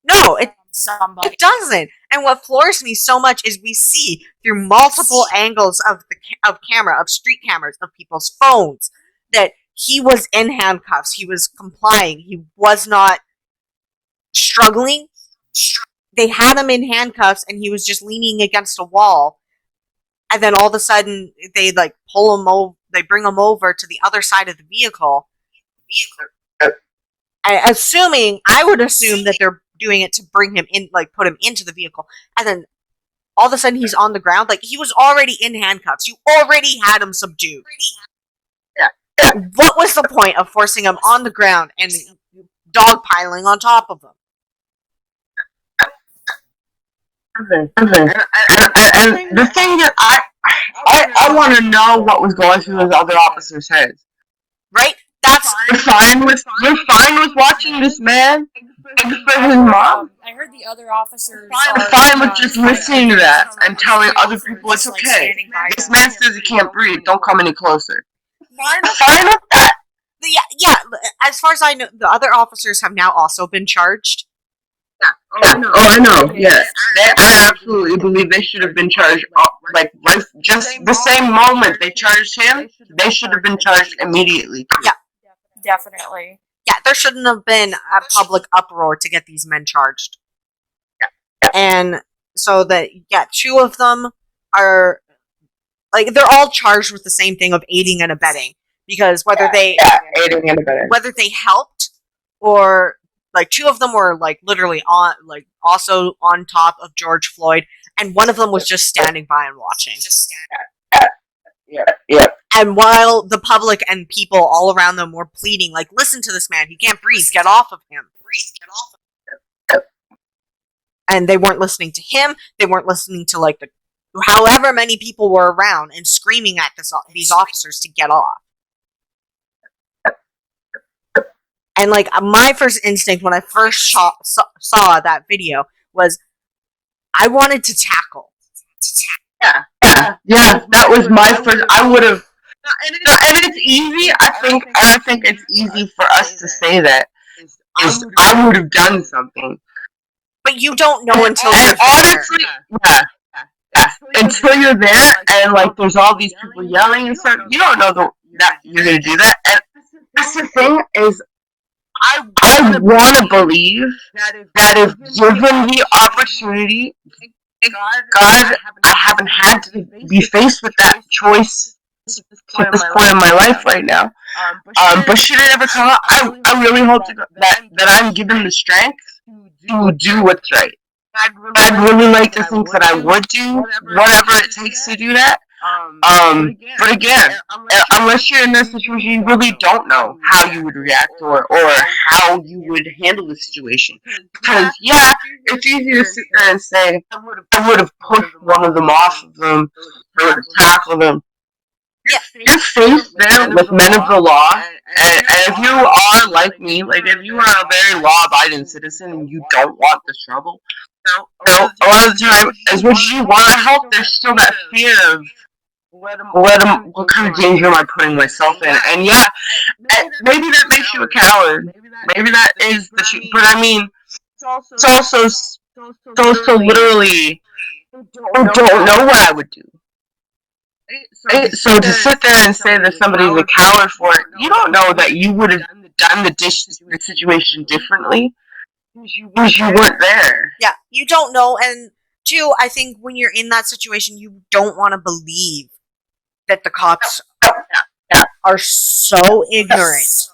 No, it somebody. It doesn't. And what floors me so much is we see through multiple angles of street cameras, of people's phones, that he was in handcuffs. He was complying. He was not struggling. They had him in handcuffs, and he was just leaning against a wall. And then all of a sudden, they pull him over. They bring him over to the other side of the vehicle. I would assume that they're doing it to bring him in, put him into the vehicle, and then all of a sudden he's on the ground. Like, he was already in handcuffs. You already had him subdued. Yeah. What was the point of forcing him on the ground and dogpiling on top of him? And the thing that I want to know what was going through those other officers' heads. Right? We're fine with watching this man. For his mom. I heard the other officers fine with just listening to that and telling other people it's okay. This man says he can't breathe. Don't come any closer. Fine with that. Yeah. As far as I know, the other officers have now also been charged. Yeah. I know. Yeah. I absolutely believe they should have been charged. Just the same moment they charged him, they should have been charged immediately. Yeah. Definitely. Yeah, there shouldn't have been a public uproar to get these men charged. Yeah. And so two of them are, they're all charged with the same thing of aiding and abetting. Because aiding and abetting. Whether they helped, or, two of them were, literally on, also on top of George Floyd, and one of them was just standing by and watching. Yeah. And while the public and people all around them were pleading, listen to this man, he can't breathe, get off of him. And they weren't listening to him, they weren't listening to, however many people were around and screaming at these officers to get off. And, my first instinct when I first saw that video was, I wanted to tackle. Yeah, that was my first. I would have, and it's easy. I think it's easy for us to say that. I would have done something. But you don't know until you're And honestly, there. yeah, until you're there, and like there's all these people yelling and stuff, you don't know that you're gonna do that. And that's the thing is, I want to believe that if given the opportunity, God, I haven't had to be faced with that choice at this point in my life right now. But should it ever come up, I really hope that I'm given the strength to do what's right. I'd really like to think that I would do whatever it takes to do that. But again, unless you're in this situation, you really don't know how you would react or how you would handle the situation. Because yeah, it's easy to sit there and say, I would have pushed one of them off of them or tackled them. You're faced there with men of the law, and if you are like me, like if you are a very law-abiding citizen and you don't want this trouble, a lot of the time, as much as you want to help, there's still that fear of what kind of danger am I putting myself in? And yeah, maybe that makes you a coward. Maybe that is the shit. But I mean, it's also literally, I don't know what I would do. So to sit there and say that somebody's a coward for it, you don't know that you would have done the situation differently because you weren't there. Yeah, you don't know. And two, I think when you're in that situation, you don't want to believe that the cops are so ignorant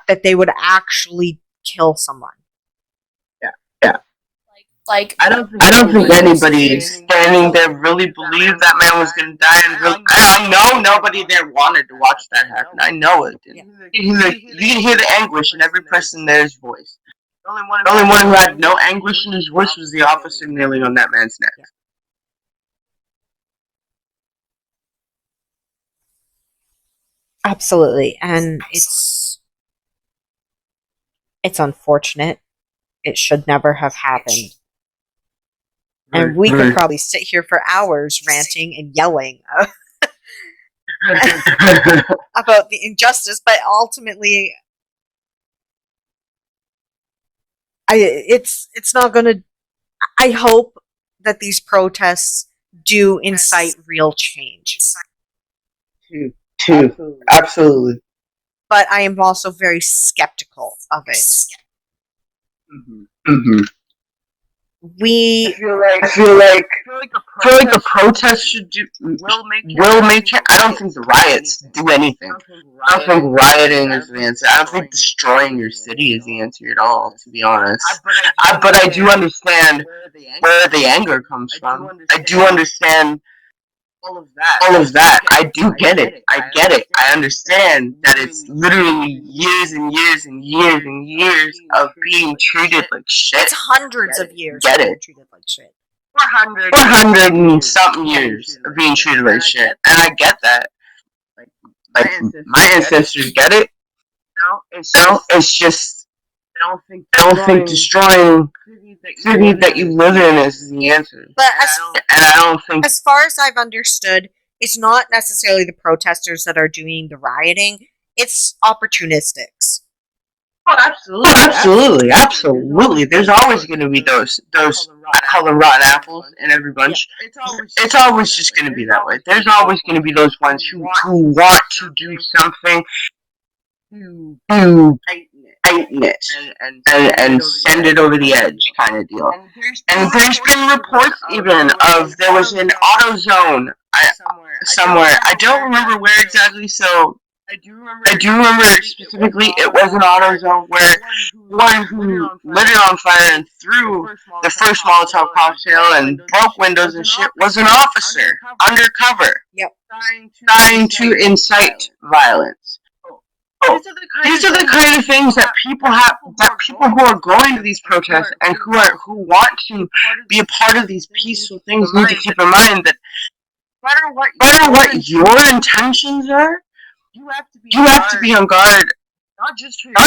that they would actually kill someone. Like I don't think anybody standing there really believed that man was gonna die, and really, I know nobody there wanted to watch that happen. I know it didn't. You can hear the anguish in every person there's voice. The only one who had no anguish in his voice was the officer kneeling on that man's neck. Absolutely, and it's unfortunate. It should never have happened. And we could probably sit here for hours ranting and yelling about the injustice, but ultimately, it's not going to. I hope that these protests do incite real change. Absolutely. But I am also very skeptical of it. Mm-hmm. I feel like the protests should will make change. I don't think the riots do anything. I don't think rioting is the answer. I don't think destroying your city is the answer at all, to be honest. But I do understand where the anger comes from. I do understand all of that. I do get it. I get it. I understand that it's literally years and years and years and years of being treated like shit. It's hundreds of years of being treated like shit. 400 and something years of being treated like shit. And I get that. Like, my ancestors get it. It's just, I don't think destroying the city that you live in is the answer. But I don't think, as far as I've understood, it's not necessarily the protesters that are doing the rioting. It's opportunistics. Absolutely. There's always going to be those I call them rotten apples in every bunch. It's always just going to be that way. There's always going to be those ones who want to do something to tighten it and send it over the edge kind of deal. And there's been reports even of there was an AutoZone somewhere. I don't remember where exactly, so I do remember specifically it was an AutoZone where one who lit it on fire and threw the first Molotov cocktail and broke windows and shit was an officer undercover. Yep. Trying to incite violence. These are the kind of things that people who are going to these protests and who want to be a part of these peaceful things need to keep in mind that no matter what your intentions are, you have to be on guard, not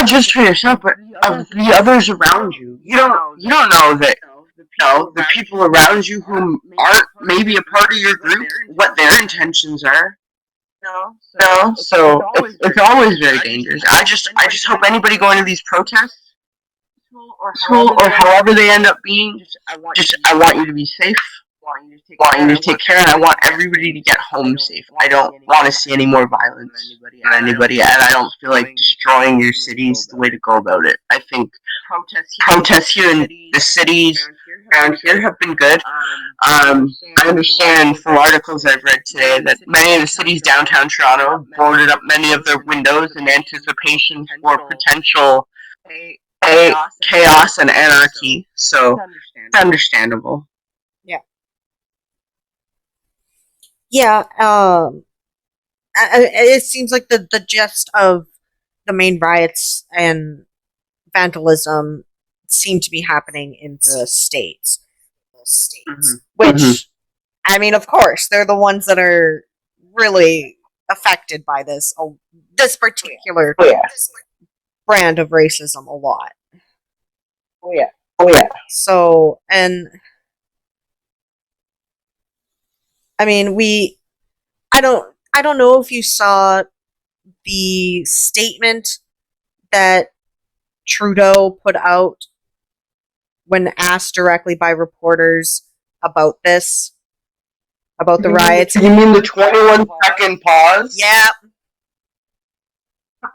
just for yourself, but of the others around you. You don't know that the people around you who aren't maybe a part of your group, what their intentions are. No, so it's always very dangerous. I just hope anybody going to these protests, or however they end up being, just I want you to be safe. Want you to take care, and I want everybody to get home safe. I don't want to see any more violence on anybody, and I don't feel like destroying your city is the way to go about it. I think protests here in the cities around here have been good. I understand from articles I've read today that many of the cities downtown Toronto boarded up many of their windows in anticipation for potential chaos and anarchy. So it's understandable. Yeah, it seems like the gist of the main riots and vandalism seem to be happening in the States. Which, I mean, of course, they're the ones that are really affected by this particular brand of racism a lot. Oh yeah. So, and I mean, I don't know if you saw the statement that Trudeau put out when asked directly by reporters about this, about the riots. You mean the 21-second pause? Yeah.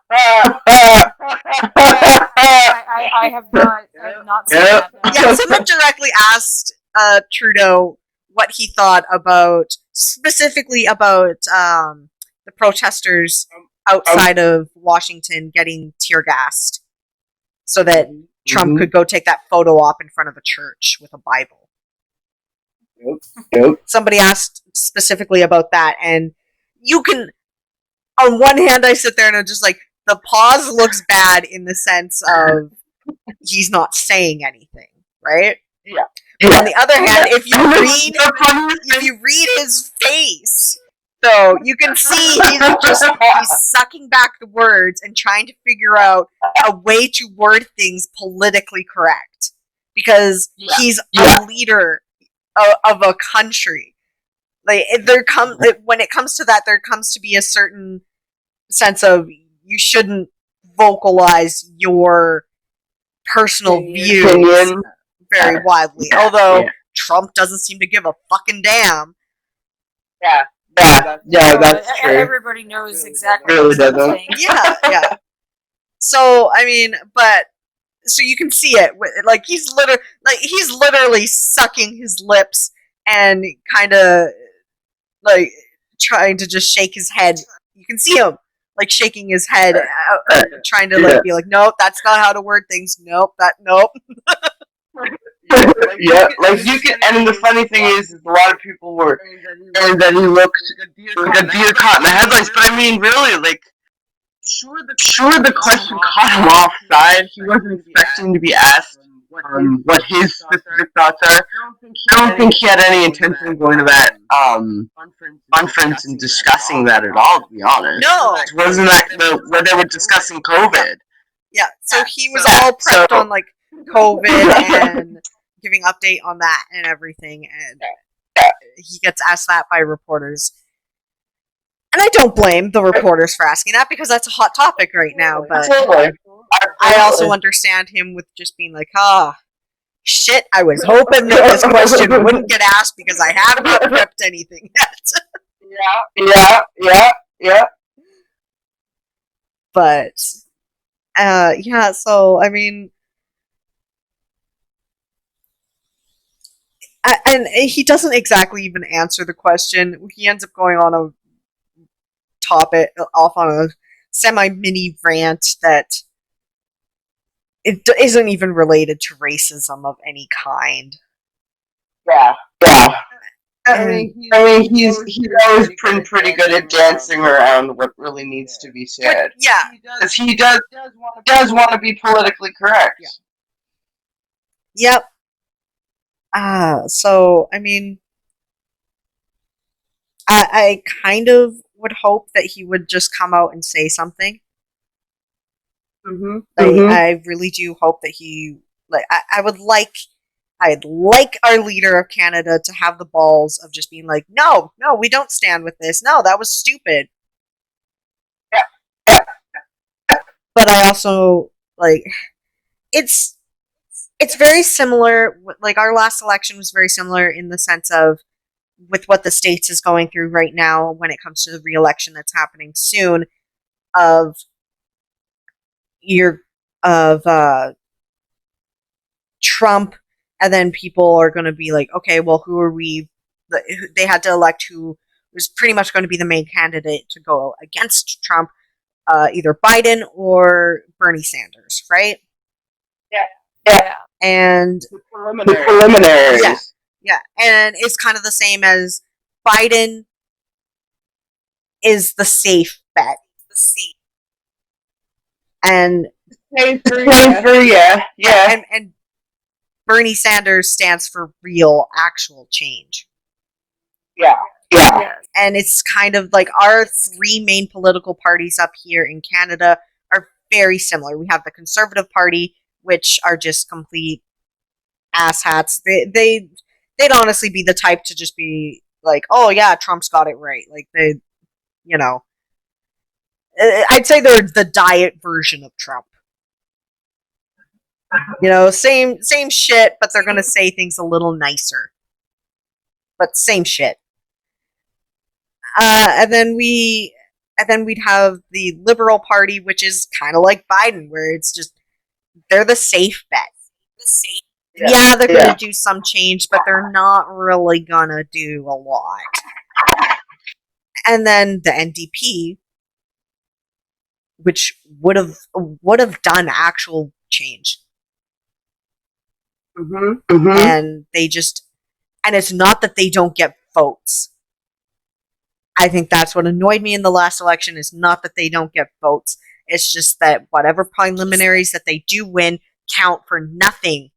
I have not seen that. Yeah, someone directly asked Trudeau what he thought about, specifically about the protesters outside of Washington getting tear gassed so that Trump could go take that photo op in front of a church with a Bible. Yep. Somebody asked specifically about that, and you can, on one hand, I sit there and I'm just like, the pause looks bad in the sense of he's not saying anything, right? Yeah. But on the other hand, if you read his face, so you can see he's sucking back the words and trying to figure out a way to word things politically correct, because he's a leader of a country. Like when it comes to that, there comes to be a certain sense of you shouldn't vocalize your personal views very widely. Although Trump doesn't seem to give a fucking damn. Yeah, that's true. Everybody knows exactly Really what doesn't. Yeah. So I mean, so you can see it. Like he's literally sucking his lips and kind of like trying to just shake his head. You can see him like shaking his head, trying to like be like, nope, that's not how to word things. Nope. Yeah, like you can, and the funny thing is a lot of people were, and then he looked like a deer caught in the headlights. But I mean, really, like, sure the question caught him offside. He wasn't expecting to be asked what his specific thoughts are. I don't think he had any intention of going to that conference and discussing that at all. To be honest, No, wasn't that where they were discussing COVID? Yeah, so he was all prepped on like COVID and giving update on that and everything, and he gets asked that by reporters. And I don't blame the reporters for asking that, because that's a hot topic right now, but I also understand him with just being like, shit, I was hoping that this question wouldn't get asked because I have not prepped anything yet. Yeah. But, yeah, so, I mean, and he doesn't exactly even answer the question. He ends up going on a topic, off on a semi-mini rant that it isn't even related to racism of any kind. Yeah. I mean, he's always been pretty good at dancing around what really needs to be said. Yeah, because he does want to be politically correct. Yep. So I mean, I kind of would hope that he would just come out and say something. I really do hope that he, like, I'd like our leader of Canada to have the balls of just being like, no, we don't stand with this. No, that was stupid. but I also like it's very similar. Like our last election was very similar in the sense of with what the states is going through right now when it comes to the re-election that's happening soon of your of Trump, and then people are going to be like, okay, well, who are we? They had to elect who was pretty much going to be the main candidate to go against Trump, either Biden or Bernie Sanders, right? Yeah. And The preliminaries. yeah, and it's kind of the same as Biden is the safe bet, and Yeah. and Bernie Sanders stands for real, actual change. Yeah. And it's kind of like our three main political parties up here in Canada are very similar. We have the Conservative Party, which are just complete asshats. They'd honestly be the type to just be like, oh yeah, Trump's got it right. Like they, you know, I'd say they're the diet version of Trump. You know, same shit, but they're gonna say things a little nicer. But same shit. And then we'd have the Liberal Party, which is kind of like Biden, where it's just they're the safe bet. Yeah, they're gonna do some change, but they're not really gonna do a lot. And then the NDP, which would have done actual change. And they just, and it's not that they don't get votes. I think that's what annoyed me in the last election is not that they don't get votes. It's just that whatever preliminaries that they do win count for nothing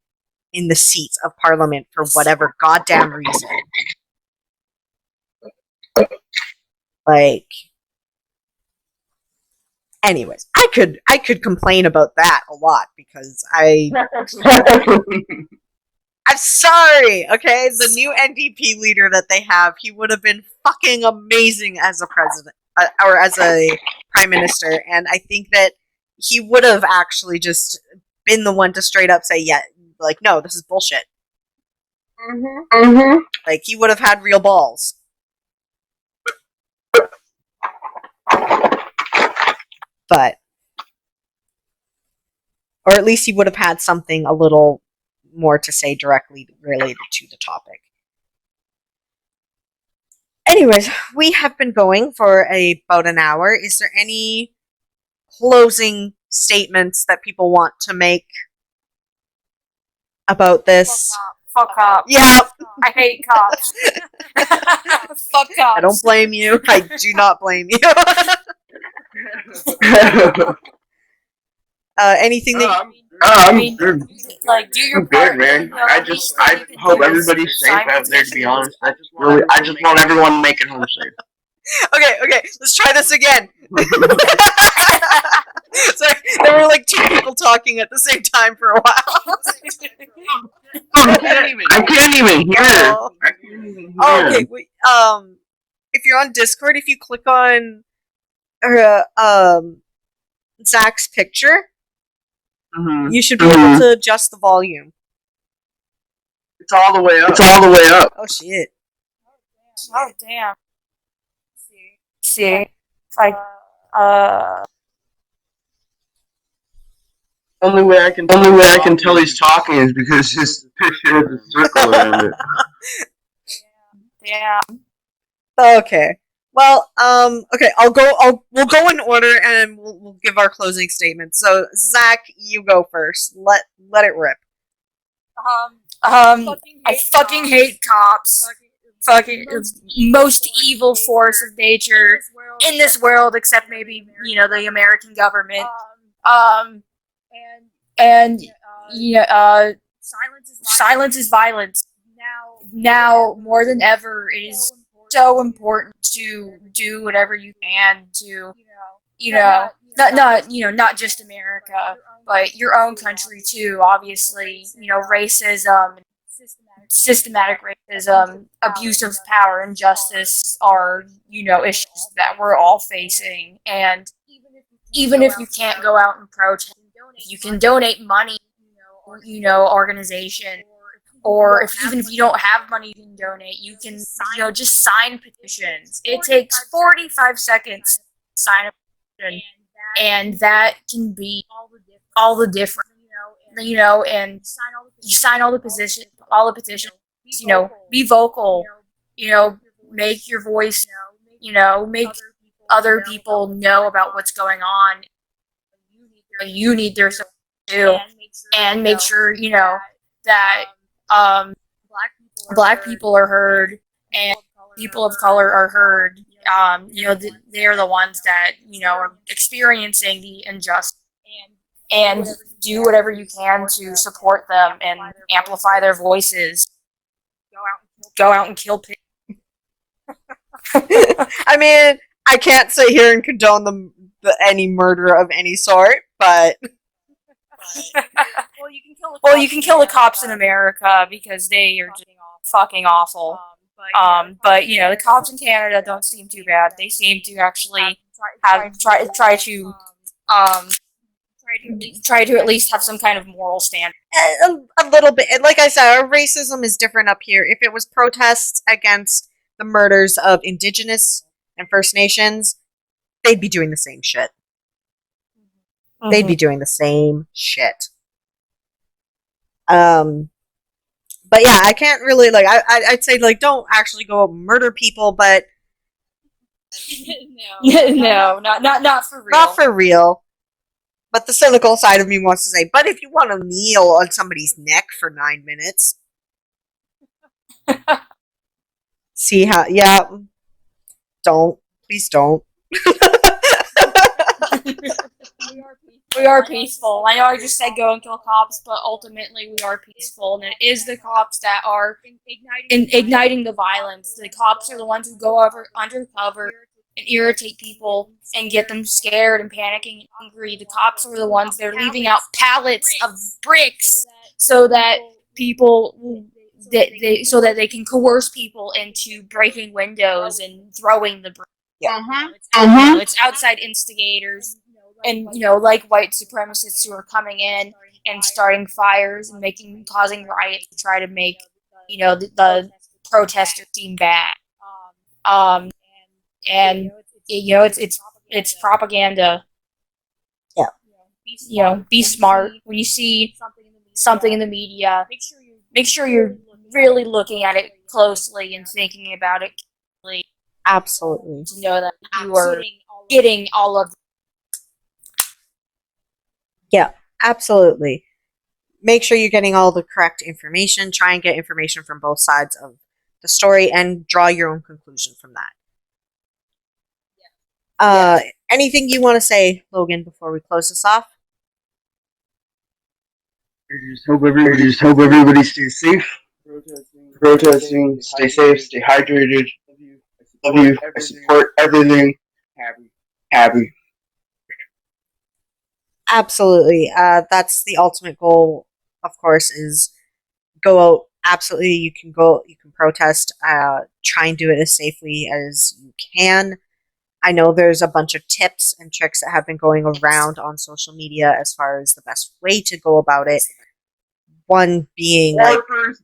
in the seats of parliament for whatever goddamn reason. Like, anyways, I could complain about that a lot because I'm sorry, okay? The new NDP leader that they have, he would have been fucking amazing as a president or as a prime minister, and I think that he would have actually just been the one to straight up say, yeah, like, no, this is bullshit. Like, he would have had real balls. But, or at least he would have had something a little more to say directly related to the topic. Anyways, we have been going for about an hour. Is there any closing statements that people want to make about this? Fuck cops. Yeah. I hate cops. Fuck cops. I don't blame you. I do not blame you. Anything that like, do your I'm part, good, man. you know, I hope everybody's safe out there. To be honest, I just want everyone to make it home safe. Okay, let's try this again. Sorry, there were like two people talking at the same time for a while. I can't even hear. Oh, okay. Wait, if you're on Discord, if you click on Zach's picture, you should be able to adjust the volume. It's all the way up. Oh shit. Oh damn. See, like Only way I can tell he's talking is because his picture has a circle around it. yeah. Okay. Well, okay, we'll go in order and we'll give our closing statements. So, Zach, you go first. Let it rip. I fucking hate cops. Fucking most evil force of nature in this world, except maybe, you know, the American government. And silence is violence. Now more than ever, it is so important to do whatever you can to, not just America, but your own country too. Obviously, racism, systematic racism, abuse of power, and justice are, issues that we're all facing. And even if you can't go out and protest, you can donate money, organization, or even if you don't have money you can donate, you can, just sign petitions. It takes 45 seconds to sign a petition, and that can be all the difference, and you sign all the petitions, be vocal, make your voice, make other people know about what's going on. You need their support too, and make sure that black people are heard and people of color are heard. They're the ones that are experiencing the injustice, and do whatever you can to support them and amplify their voices. Go out and kill pigs. I mean, I can't sit here and condone any murder of any sort, but well, you can kill the cops in America because they are just fucking awful. But the cops in Canada don't seem too bad. They seem to actually try to at least have some kind of moral standard. A little bit. And like I said, our racism is different up here. If it was protests against the murders of Indigenous and First Nations, they'd be doing the same shit. Mm-hmm. They'd be doing the same shit. But yeah, I can't really, I'd say, don't actually go out and murder people, but no, not for real. Not for real. But the cynical side of me wants to say, but if you want to kneel on somebody's neck for 9 minutes, see how, yeah, please don't. We are peaceful. I know I just said go and kill cops, but ultimately we are peaceful, and it is the cops that are igniting the violence. The cops are the ones who go undercover and irritate people and get them scared and panicking and angry. The cops are the ones that are leaving out pallets of bricks so that they can coerce people into breaking windows and throwing the bricks. Yeah. It's outside instigators. And, like white supremacists who are coming in and starting fires and causing riots to try to make, the protesters seem bad. And it's propaganda. Yeah. Be smart. When you see something in the media, make sure you're really looking at it closely and thinking about it carefully. Absolutely. To know that you are getting all of. Yeah, absolutely. Make sure you're getting all the correct information. Try and get information from both sides of the story and draw your own conclusion from that. Anything you want to say, Logan, before we close this off? I just hope everybody stays safe. Protesting, stay safe, stay hydrated. Love you. I support everything. Happy. Absolutely. That's the ultimate goal, of course, is go out. Absolutely, you can protest. Try and do it as safely as you can. I know there's a bunch of tips and tricks that have been going around on social media as far as the best way to go about it. One being LARPers.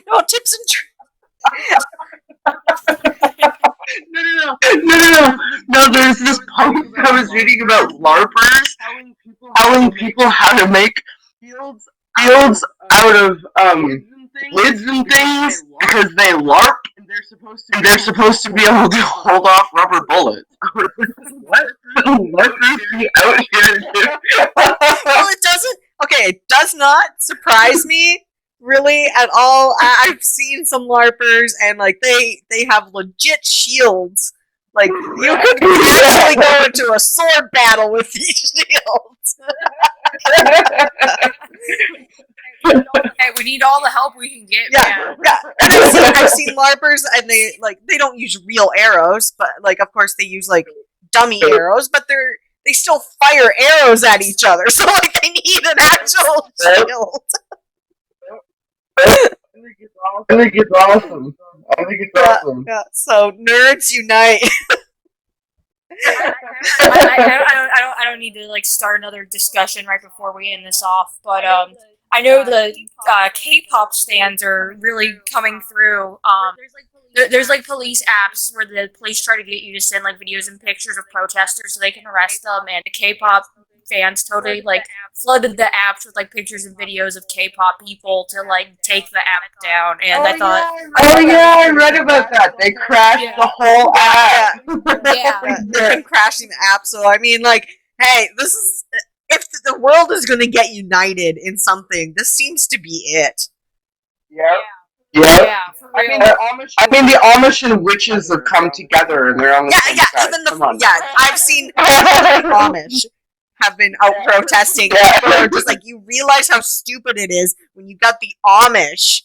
No, tips and tricks. No, there's this post I was reading about LARPers telling people how to make fields out of lids and things because they LARP and they're supposed to be able to hold off rubber bullets. What? LARPers be out here, dude? Well, it does not surprise me really at all. I've seen some LARPers and they have legit shields. You could actually go into a sword battle with these shields. Hey, we need all the help we can get. Yeah. And I've seen LARPers and they don't use real arrows, but of course they use dummy arrows, but they still fire arrows at each other. So they need an actual shield. I think it's awesome. Yeah. So nerds unite. I don't need to like start another discussion right before we end this off, but I know the K-pop stands are really coming through. There's like police apps where the police try to get you to send like videos and pictures of protesters so they can arrest them, and the K-pop fans totally like flooded the apps with like pictures and videos of K-pop people to like take the app down, and I thought, I read about that. They crashed the whole app. yeah, They've been crashing the app, so I mean, like, hey, this is if the world is going to get united in something, this seems to be it. Yep. yeah, for I real. mean, the Amish and witches have come together, and they're on the same side. Even Come on. I've seen the Amish have been out protesting. People are just like, you realize how stupid it is when you got the Amish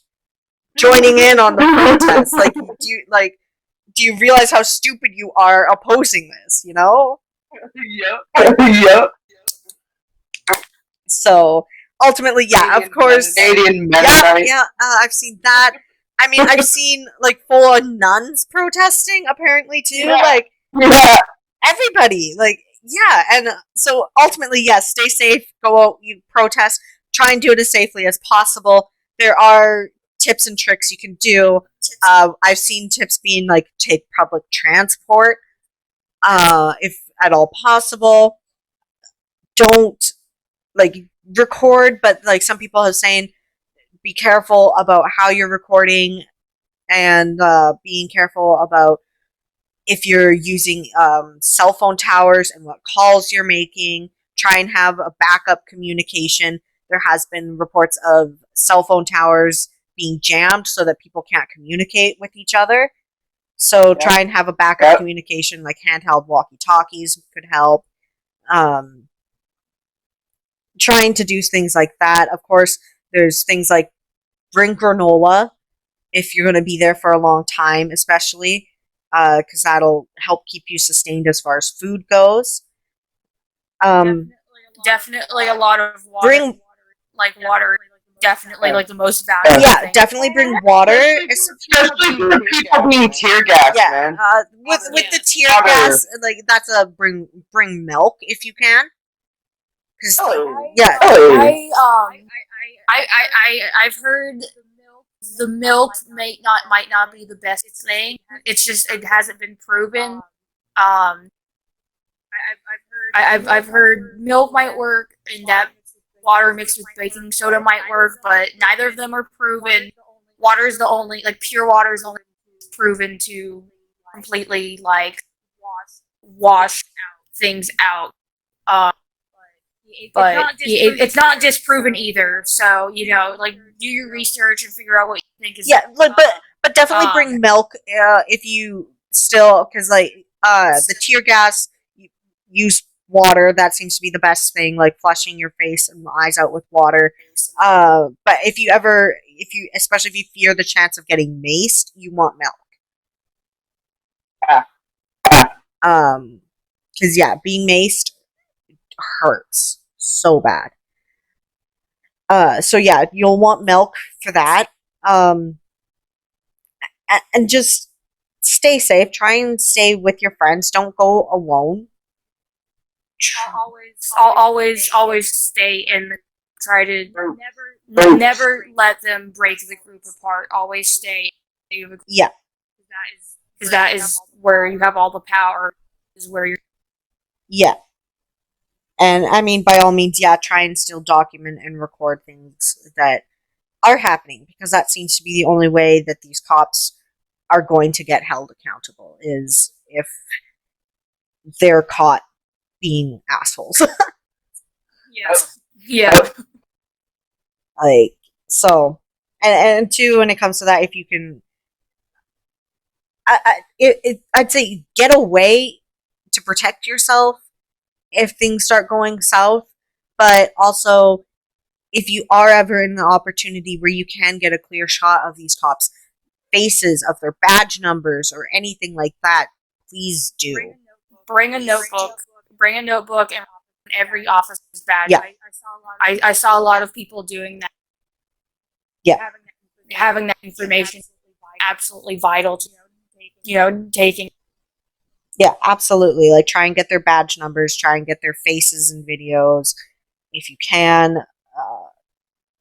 joining in on the protest. Like, do you realize how stupid you are opposing this? You know. Yep. So ultimately, yeah, of course, Canadian Mennonite. Yeah, I've seen that. I mean, I've seen like full-on nuns protesting apparently too. Yeah. Like, Yeah. everybody, like, yeah, and so ultimately, yes, stay safe, go out, you protest, try and do it as safely as possible. There are tips and tricks you can do. I've seen tips being like take public transport, if at all possible. Don't like record, but like some people have saying, be careful about how you're recording, and being careful about if you're using cell phone towers and what calls you're making. Try and have a backup communication. There has been reports of cell phone towers being jammed so that people can't communicate with each other. So try and have a backup communication, like handheld walkie-talkies could help. Trying to do things like that. Of course, there's things like bring granola if you're going to be there for a long time, especially because that'll help keep you sustained as far as food goes. Definitely a lot of water. Bring water. Definitely like the most valuable. Yeah, thing. Definitely bring water. Especially for people being tear gas, man. With the tear gas, like that's a bring milk if you can. I've heard the milk might not be the best thing. It's just it hasn't been proven. I've heard milk might work, and that water mixed with baking soda might work, but neither of them are proven. Water is the only pure water is only proven to completely wash things out. But it's not disproven either. So do your research and figure out what you think is. Yeah, but definitely bring milk if you still, because the tear gas, use water. That seems to be the best thing, like flushing your face and eyes out with water. But especially if you fear the chance of getting maced, you want milk. Because being maced hurts so bad. So you'll want milk for that. And just stay safe. Try and stay with your friends. Don't go alone. Always stay in. Try to never let them break the group apart. Always stay. Yeah. Because that is where you have all the power. Is where you're. Yeah. And I mean, by all means, try and still document and record things that are happening, because that seems to be the only way that these cops are going to get held accountable, is if they're caught being assholes. Yeah. And two, when it comes to that, if you can, I'd say get away to protect yourself if things start going south, but also if you are ever in the opportunity where you can get a clear shot of these cops' faces, of their badge numbers, or anything like that, please do. Bring a notebook and every officer's badge. Yeah. I saw a lot of people doing that. Yeah. Having that information is absolutely vital to taking. Yeah, absolutely. Like, try and get their badge numbers, try and get their faces in videos if you can.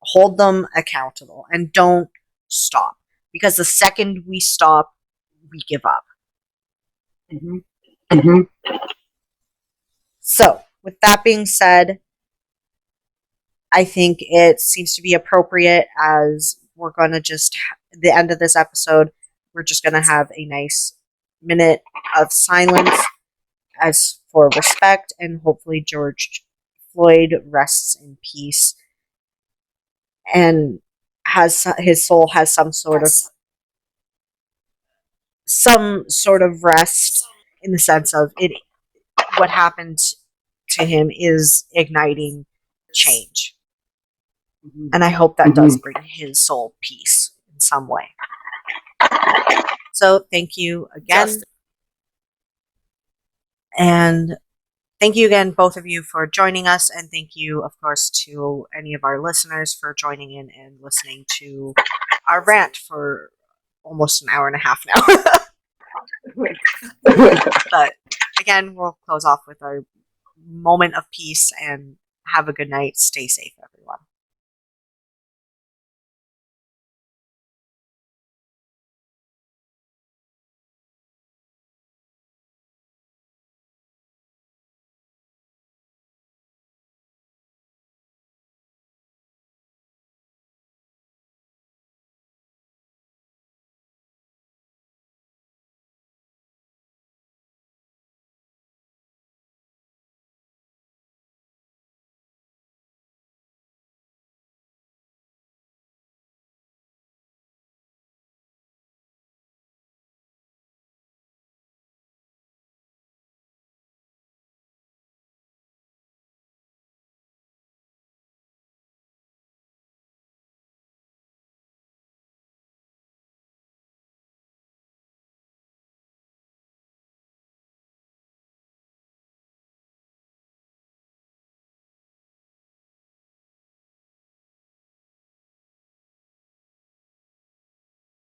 Hold them accountable and don't stop. Because the second we stop, we give up. Mm-hmm. Mm-hmm. So, with that being said, I think it seems to be appropriate as we're going to just, the end of this episode, we're just going to have a nice minute of silence as for respect, and hopefully George Floyd rests in peace and has his soul has some sort of rest, in the sense of it. What happened to him is igniting change, and I hope that does bring his soul peace in some way. So thank you again. And thank you again, both of you, for joining us. And thank you, of course, to any of our listeners for joining in and listening to our rant for almost an hour and a half now. But again, we'll close off with our moment of peace and have a good night. Stay safe, everyone.